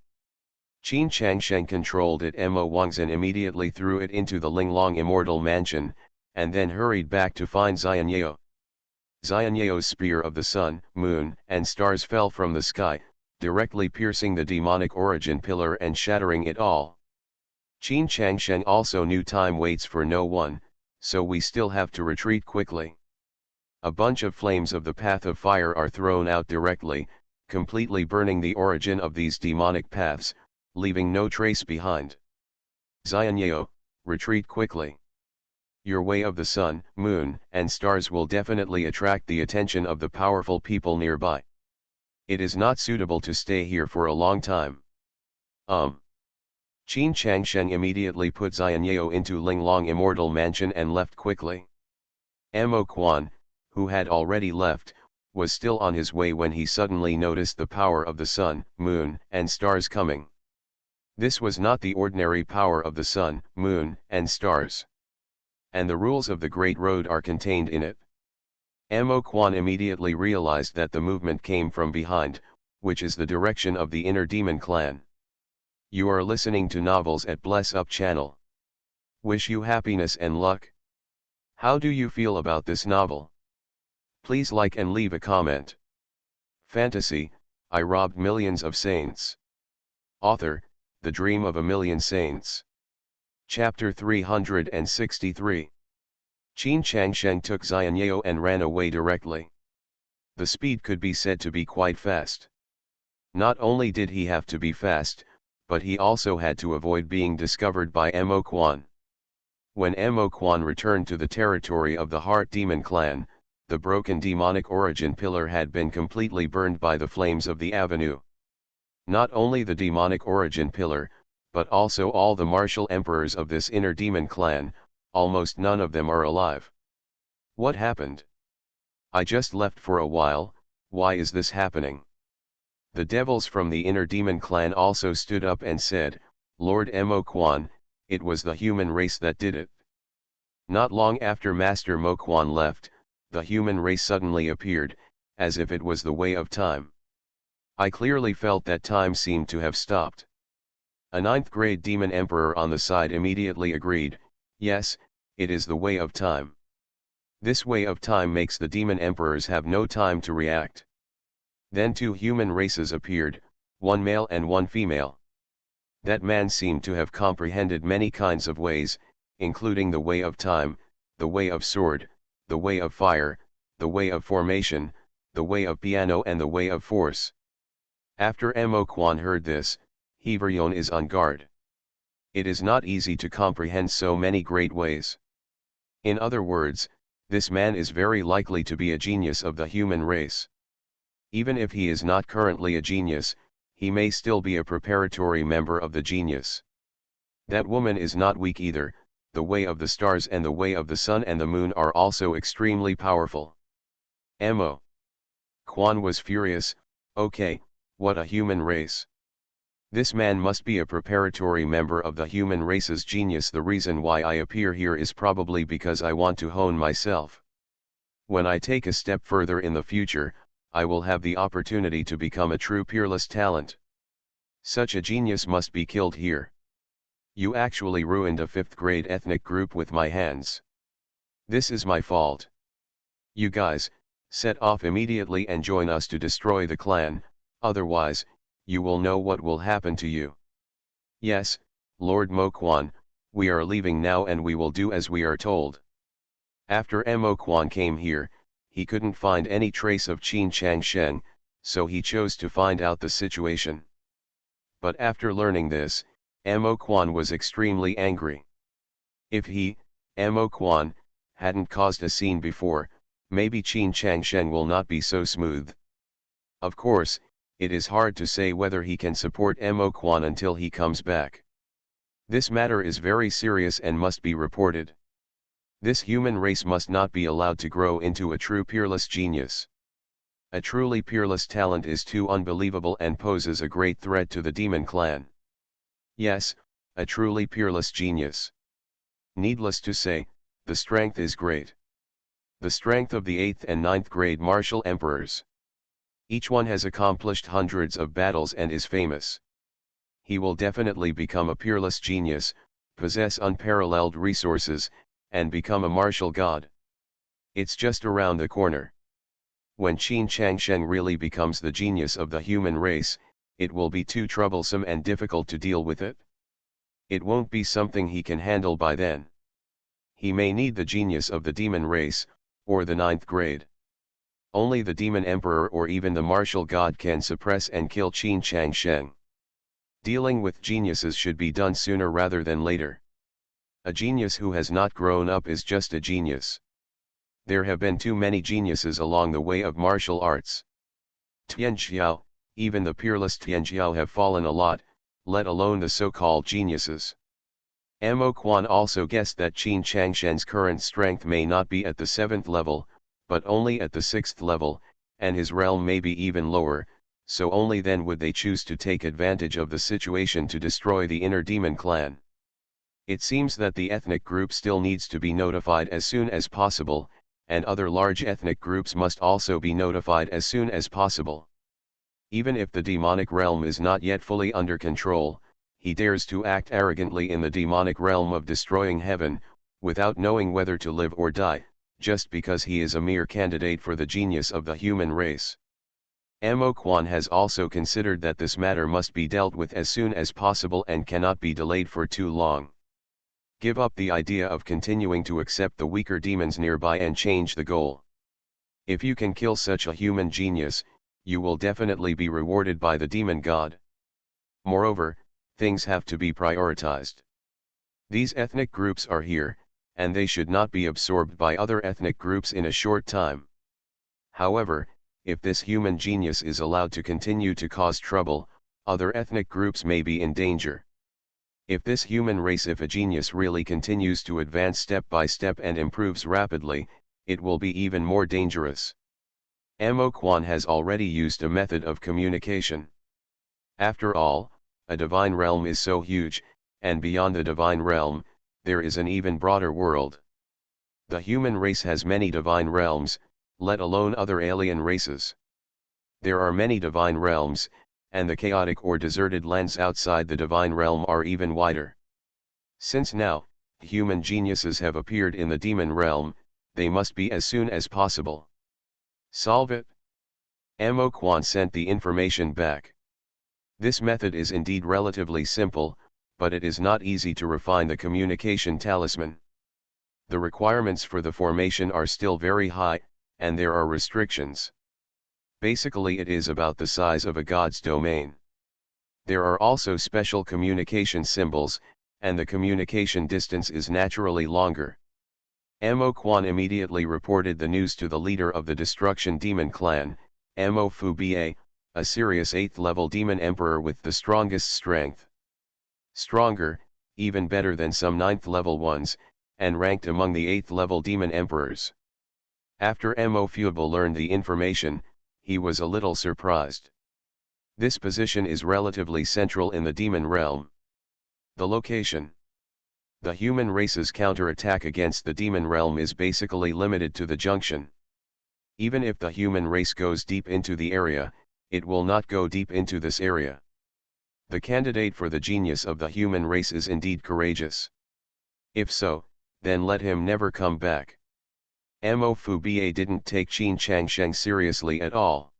Qin Changsheng controlled it. Mo Wangzhen immediately threw it into the Linglong immortal mansion, and then hurried back to find Xianyeo. Xianyeo's spear of the sun, moon, and stars fell from the sky, directly piercing the demonic origin pillar and shattering it all. Qin Changsheng also knew time waits for no one, so we still have to retreat quickly. A bunch of flames of the path of fire are thrown out directly, completely burning the origin of these demonic paths, leaving no trace behind. Xianyeo, retreat quickly. Your way of the sun, moon, and stars will definitely attract the attention of the powerful people nearby. It is not suitable to stay here for a long time. Qin Changsheng immediately put Xianyeo into Linglong immortal mansion and left quickly. Mo Quan, who had already left, was still on his way when he suddenly noticed the power of the sun, moon, and stars coming. This was not the ordinary power of the sun, moon, and stars. And the rules of the Great Road are contained in it. Mo Quan immediately realized that the movement came from behind, which is the direction of the inner demon clan. You are listening to Novels at Bless Up channel. Wish you happiness and luck. How do you feel about this novel? Please like and leave a comment. Fantasy, I robbed millions of saints. Author, The Dream of a Million Saints. Chapter 363. Qin Changsheng took Xianyeo and ran away directly. The speed could be said to be quite fast. Not only did he have to be fast, but he also had to avoid being discovered by Mo Quan. When Mo Quan returned to the territory of the Heart Demon clan, the broken demonic origin pillar had been completely burned by the flames of the avenue. Not only the demonic origin pillar, but also all the martial emperors of this inner demon clan, almost none of them are alive. What happened? I just left for a while, why is this happening? The devils from the inner demon clan also stood up and said, Lord Mo Quan, it was the human race that did it. Not long after Master Mo Quan left, the human race suddenly appeared, as if it was the way of time. I clearly felt that time seemed to have stopped. A 9th grade demon emperor on the side immediately agreed, yes, it is the way of time. This way of time makes the demon emperors have no time to react. Then 2 human races appeared, one male and one female. That man seemed to have comprehended many kinds of ways, including the way of time, the way of sword, the way of fire, the way of formation, the way of piano and the way of force. After Mo Quan heard this, Heveryon is on guard. It is not easy to comprehend so many great ways. In other words, this man is very likely to be a genius of the human race. Even if he is not currently a genius, he may still be a preparatory member of the genius. That woman is not weak either. The way of the stars and the way of the sun and the moon are also extremely powerful. Mo. Quan was furious. Okay, what a human race. This man must be a preparatory member of the human race's genius. The reason why I appear here is probably because I want to hone myself. When I take a step further in the future, I will have the opportunity to become a true peerless talent. Such a genius must be killed here. You actually ruined a 5th grade ethnic group with my hands. This is my fault. You guys, set off immediately and join us to destroy the clan, otherwise, you will know what will happen to you. Yes, Lord Mo Quan, we are leaving now and we will do as we are told. After Mo Quan came here, he couldn't find any trace of Qin Changsheng, so he chose to find out the situation. But after learning this, Mo Quan was extremely angry. If he, Mo Quan, hadn't caused a scene before, maybe Qin Changsheng will not be so smooth. Of course, it is hard to say whether he can support Mo Quan until he comes back. This matter is very serious and must be reported. This human race must not be allowed to grow into a true peerless genius. A truly peerless talent is too unbelievable and poses a great threat to the demon clan. Yes, a truly peerless genius. Needless to say, the strength is great. The strength of the 8th and 9th grade martial emperors. Each one has accomplished hundreds of battles and is famous. He will definitely become a peerless genius, possess unparalleled resources, and become a martial god. It's just around the corner. When Qin Changsheng really becomes the genius of the human race, it will be too troublesome and difficult to deal with it. It won't be something he can handle by then. He may need the genius of the demon race, or the 9th grade. Only the demon emperor or even the martial god can suppress and kill Qin Changsheng. Dealing with geniuses should be done sooner rather than later. A genius who has not grown up is just a genius. There have been too many geniuses along the way of martial arts. Tianxiao, even the peerless Tianxiao have fallen a lot, let alone the so-called geniuses. Mo Quan also guessed that Qin Changsheng's current strength may not be at the 7th level, but only at the 6th level, and his realm may be even lower, so only then would they choose to take advantage of the situation to destroy the inner demon clan. It seems that the ethnic group still needs to be notified as soon as possible, and other large ethnic groups must also be notified as soon as possible. Even if the demonic realm is not yet fully under control, he dares to act arrogantly in the demonic realm of destroying heaven, without knowing whether to live or die, just because he is a mere candidate for the genius of the human race. Mo Quan has also considered that this matter must be dealt with as soon as possible and cannot be delayed for too long. Give up the idea of continuing to accept the weaker demons nearby and change the goal. If you can kill such a human genius, you will definitely be rewarded by the demon god. Moreover, things have to be prioritized. These ethnic groups are here, and they should not be absorbed by other ethnic groups in a short time. However, if this human genius is allowed to continue to cause trouble, other ethnic groups may be in danger. If this human race, if a genius really continues to advance step by step and improves rapidly, it will be even more dangerous. Mo Quan has already used a method of communication. After all, a divine realm is so huge, and beyond the divine realm, there is an even broader world. The human race has many divine realms, let alone other alien races. There are many divine realms, and the chaotic or deserted lands outside the divine realm are even wider. Since now, human geniuses have appeared in the demon realm, they must be as soon as possible. Solve it. Mo Quan sent the information back. This method is indeed relatively simple, but it is not easy to refine the communication talisman. The requirements for the formation are still very high, and there are restrictions. Basically, it is about the size of a god's domain. There are also special communication symbols, and the communication distance is naturally longer. Mo Quan immediately reported the news to the leader of the Destruction Demon Clan, Mo Fu Ba, a serious 8th level demon emperor with the strongest strength. Stronger, even better than some 9th level ones, and ranked among the 8th level demon emperors. After Mo Fubo learned the information, he was a little surprised. This position is relatively central in the demon realm. The location. The human race's counterattack against the demon realm is basically limited to the junction. Even if the human race goes deep into the area, it will not go deep into this area. The candidate for the genius of the human race is indeed courageous. If so, then let him never come back. Mo Fubo didn't take Qin Changsheng seriously at all.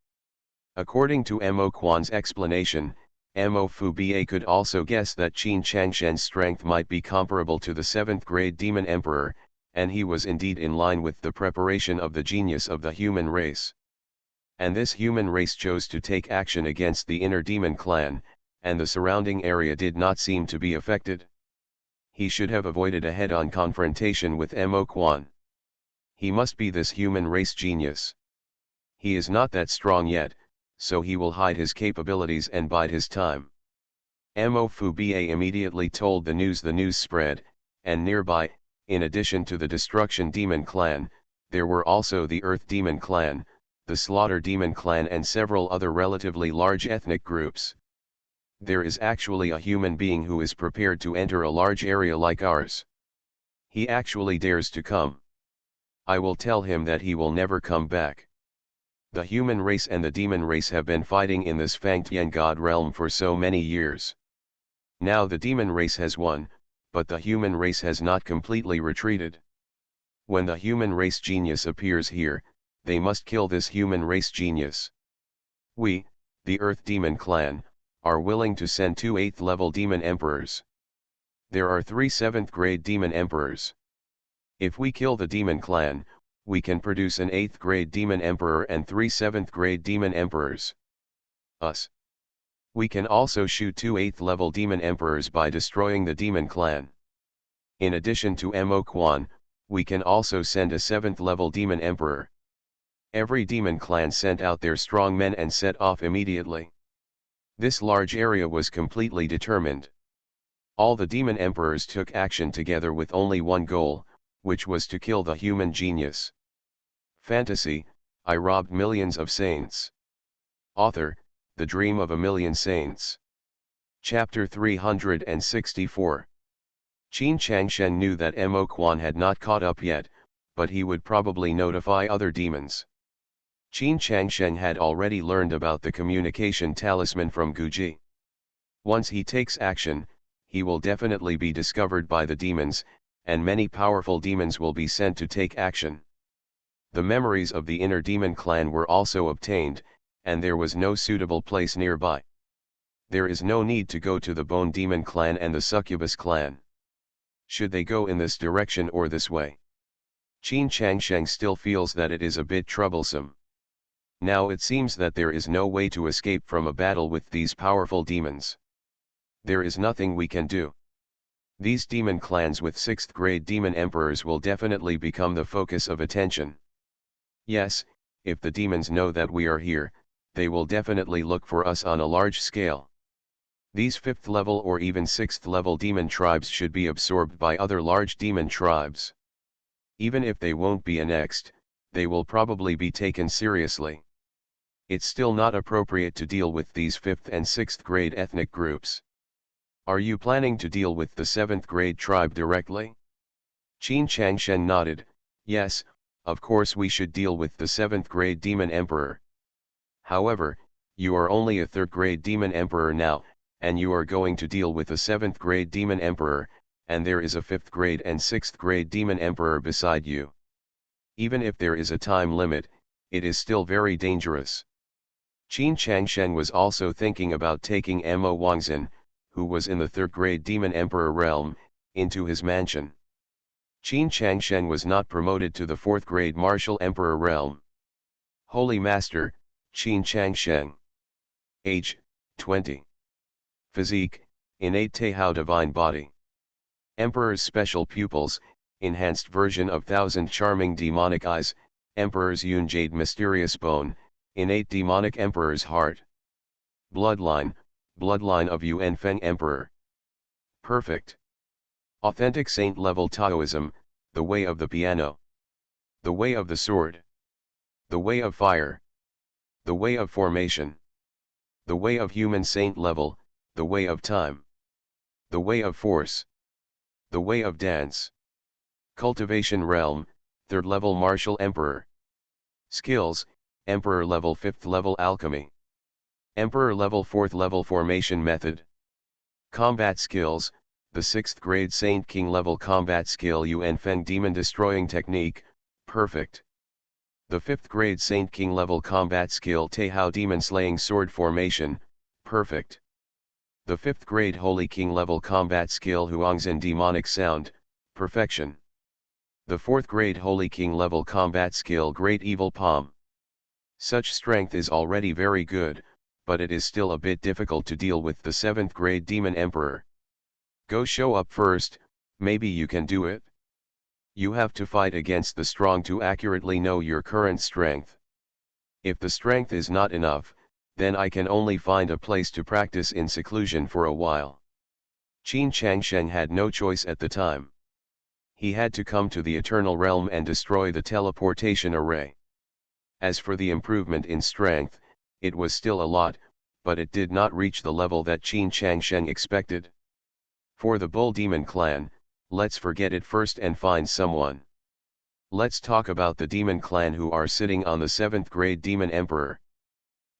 According to Mo Quan's explanation, Mo Fubo could also guess that Qin Changshen's strength might be comparable to the 7th grade demon emperor, and he was indeed in line with the preparation of the genius of the human race. And this human race chose to take action against the inner demon clan, and the surrounding area did not seem to be affected. He should have avoided a head-on confrontation with Mo Quan. He must be this human race genius. He is not that strong yet, so he will hide his capabilities and bide his time. Mo Fubo immediately told the news spread, and nearby, in addition to the Destruction Demon Clan, there were also the Earth Demon Clan, the Slaughter Demon Clan and several other relatively large ethnic groups. There is actually a human being who is prepared to enter a large area like ours. He actually dares to come. I will tell him that he will never come back. The human race and the demon race have been fighting in this Fangtian God realm for so many years. Now the demon race has won, but the human race has not completely retreated. When the human race genius appears here, they must kill this human race genius. We, the Earth Demon Clan, are willing to send 2 8th level demon emperors. There are 3 7th grade demon emperors. If we kill the demon clan, we can produce an 8th grade demon emperor and 3 7th grade demon emperors. Us. We can also shoot 2 8th level demon emperors by destroying the demon clan. In addition to Mo Quan, we can also send a 7th level demon emperor. Every demon clan sent out their strong men and set off immediately. This large area was completely determined. All the demon emperors took action together with only one goal, which was to kill the human genius. Fantasy, I robbed millions of saints. Author, The Dream of a Million Saints. Chapter 364. Qin Changshen knew that Mo Quan had not caught up yet, but he would probably notify other demons. Qin Changshen had already learned about the communication talisman from Guji. Once he takes action, he will definitely be discovered by the demons, and many powerful demons will be sent to take action. The memories of the inner demon clan were also obtained, and there was no suitable place nearby. There is no need to go to the Bone Demon clan and the Succubus clan. Should they go in this direction or this way? Qin Changsheng still feels that it is a bit troublesome. Now it seems that there is no way to escape from a battle with these powerful demons. There is nothing we can do. These demon clans with 6th grade demon emperors will definitely become the focus of attention. Yes, if the demons know that we are here, they will definitely look for us on a large scale. These 5th level or even 6th level demon tribes should be absorbed by other large demon tribes. Even if they won't be annexed, they will probably be taken seriously. It's still not appropriate to deal with these 5th and 6th grade ethnic groups. Are you planning to deal with the 7th grade tribe directly? Qin Changshen nodded. Yes, of course we should deal with the 7th grade demon emperor. However, you are only a 3rd grade demon emperor now, and you are going to deal with a 7th grade demon emperor, and there is a 5th grade and 6th grade demon emperor beside you. Even if there is a time limit, it is still very dangerous. Qin Changshen was also thinking about taking Mo Wangzhen, who was in the 3rd grade demon emperor realm, into his mansion. Qin Changshen was not promoted to the 4th grade martial emperor realm. Holy Master, Qin Changshen. Age, 20. Physique, innate Taihao divine body. Emperor's special pupils, enhanced version of 1000 charming demonic eyes, Emperor's Yun Jade mysterious bone, innate demonic Emperor's heart. Bloodline, bloodline of Yuan Feng Emperor. Perfect. Authentic saint level Taoism, the way of the piano. The way of the sword. The way of fire. The way of formation. The way of human saint level, the way of time. The way of force. The way of dance. Cultivation realm, 3rd level martial emperor. Skills, emperor level 5th level alchemy. Emperor level 4th level formation method. Combat skills, the 6th grade Saint King level combat skill Yuan Feng demon destroying technique, perfect. The 5th grade Saint King level combat skill Teihao demon slaying sword formation, perfect. The 5th grade Holy King level combat skill Huangzhen demonic sound, perfection. The 4th grade Holy King level combat skill Great Evil Palm. Such strength is already very good, but it is still a bit difficult to deal with the 7th grade Demon Emperor. Go show up first, maybe you can do it. You have to fight against the strong to accurately know your current strength. If the strength is not enough, then I can only find a place to practice in seclusion for a while. Qin Changsheng had no choice at the time. He had to come to the Eternal Realm and destroy the teleportation array. As for the improvement in strength, it was still a lot, but it did not reach the level that Qin Changsheng expected. For the Bull Demon clan, let's forget it first and find someone. Let's talk about the Demon clan who are sitting on the 7th grade Demon Emperor.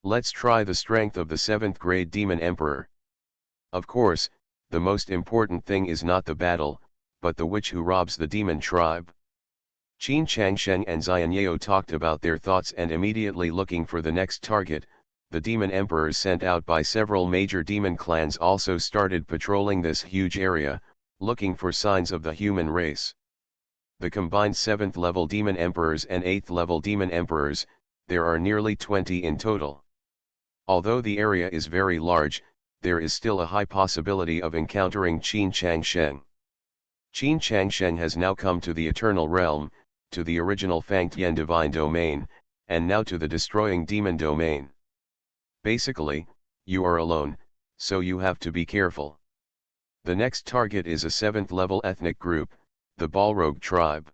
Let's try the strength of the 7th grade Demon Emperor. Of course, the most important thing is not the battle, but the witch who robs the demon tribe. Qin Changsheng and Xianyao talked about their thoughts and immediately looking for the next target, the demon emperors sent out by several major demon clans also started patrolling this huge area, looking for signs of the human race. The combined 7th level demon emperors and 8th level demon emperors, there are nearly 20 in total. Although the area is very large, there is still a high possibility of encountering Qin Changsheng. Qin Changsheng has now come to the Eternal Realm, to the original Fangtian Divine Domain, and now to the Destroying Demon Domain. Basically, you are alone, so you have to be careful. The next target is a 7th level ethnic group, the Balrog tribe.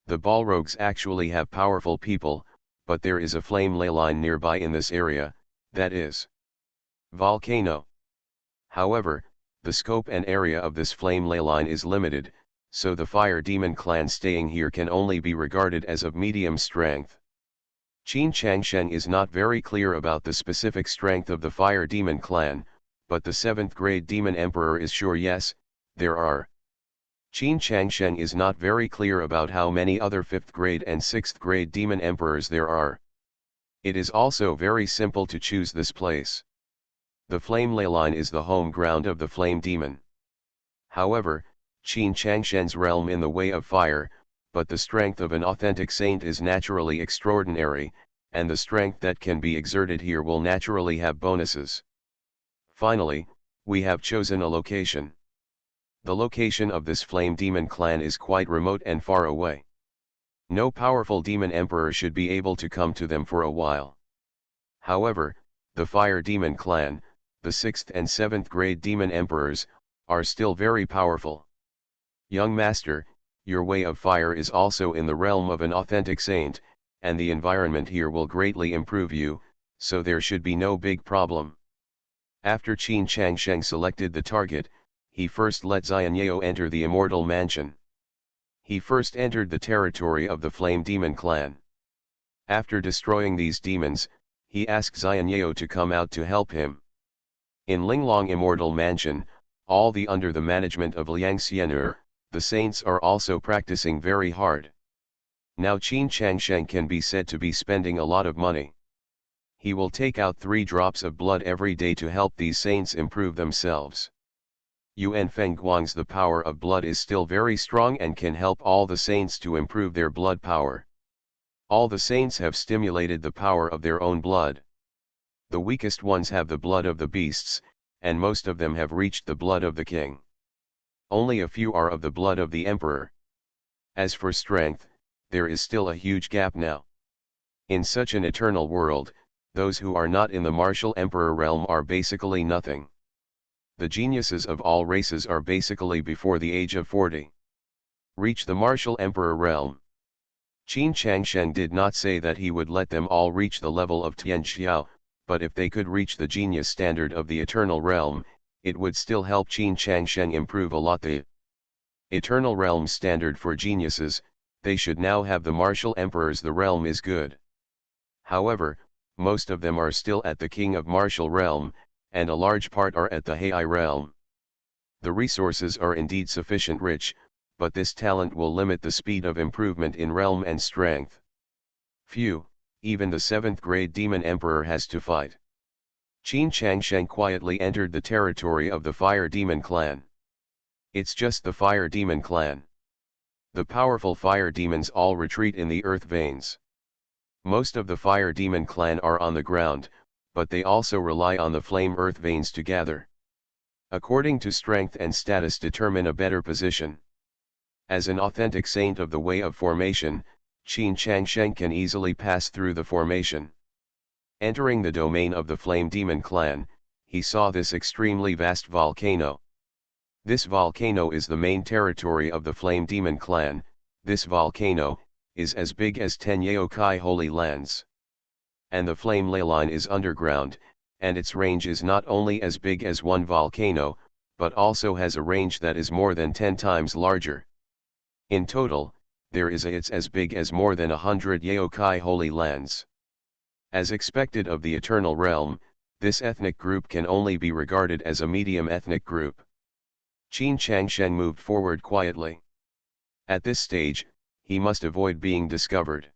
The Balrogs actually have powerful people, but there is a flame ley line nearby in this area, that is, volcano. However, the scope and area of this flame ley line is limited, so the fire demon clan staying here can only be regarded as of medium strength. Qin Changsheng is not very clear about the specific strength of the fire demon clan, but the 7th grade demon emperor is sure yes, there are. Qin Changsheng is not very clear about how many other 5th grade and 6th grade demon emperors there are. It is also very simple to choose this place. The flame ley line is the home ground of the flame demon. However, Qin Changsheng's realm in the way of fire, but the strength of an authentic saint is naturally extraordinary, and the strength that can be exerted here will naturally have bonuses. Finally, we have chosen a location. The location of this flame demon clan is quite remote and far away. No powerful demon emperor should be able to come to them for a while. However, the fire demon clan, the 6th and 7th grade demon emperors, are still very powerful. Young master, your way of fire is also in the realm of an authentic saint, and the environment here will greatly improve you, so there should be no big problem. After Qin Changsheng selected the target, he first let Xianyao enter the immortal mansion. He first entered the territory of the flame demon clan. After destroying these demons, he asked Xianyao to come out to help him. In Linglong Immortal Mansion, all the under the management of Liang Xian'er, the saints are also practicing very hard. Now Qin Changsheng can be said to be spending a lot of money. He will take out 3 drops of blood every day to help these saints improve themselves. Yuan Feng Guang's the power of blood is still very strong and can help all the saints to improve their blood power. All the saints have stimulated the power of their own blood. The weakest ones have the blood of the beasts, and most of them have reached the blood of the king. Only a few are of the blood of the emperor. As for strength, there is still a huge gap now. In such an eternal world, those who are not in the martial emperor realm are basically nothing. The geniuses of all races are basically before the age of 40. Reach the martial emperor realm. Qin Changshen did not say that he would let them all reach the level of Tian Xiao, but if they could reach the genius standard of the eternal realm, it would still help Qin Changshen improve a lot. The eternal realm standard for geniuses, they should now have the martial emperors. The realm is good. However, most of them are still at the king of martial realm, and a large part are at the Hai realm. The resources are indeed sufficient rich, but this talent will limit the speed of improvement in realm and strength. Few, even the 7th grade demon emperor has to fight. Qin Changshen quietly entered the territory of the fire demon clan. It's just the fire demon clan. The powerful fire demons all retreat in the earth veins. Most of the fire demon clan are on the ground, but they also rely on the flame earth veins to gather. According to strength and status determine a better position. As an authentic saint of the way of formation, Qin Changshen can easily pass through the formation. Entering the domain of the flame demon clan, he saw this extremely vast volcano. This volcano is the main territory of the flame demon clan. This volcano is as big as 10 Yaokai holy lands. And the flame ley line is underground, and its range is not only as big as one volcano, but also has a range that is more than 10 times larger. In total, it's as big as more than 100 Yaokai holy lands. As expected of the eternal realm, this ethnic group can only be regarded as a medium ethnic group. Qin Changshen moved forward quietly. At this stage, he must avoid being discovered.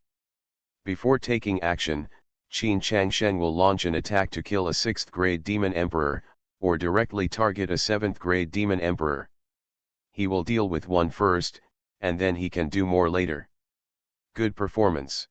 Before taking action, Qin Changshen will launch an attack to kill a 6th grade demon emperor, or directly target a 7th grade demon emperor. He will deal with one first, and then he can do more later. Good performance.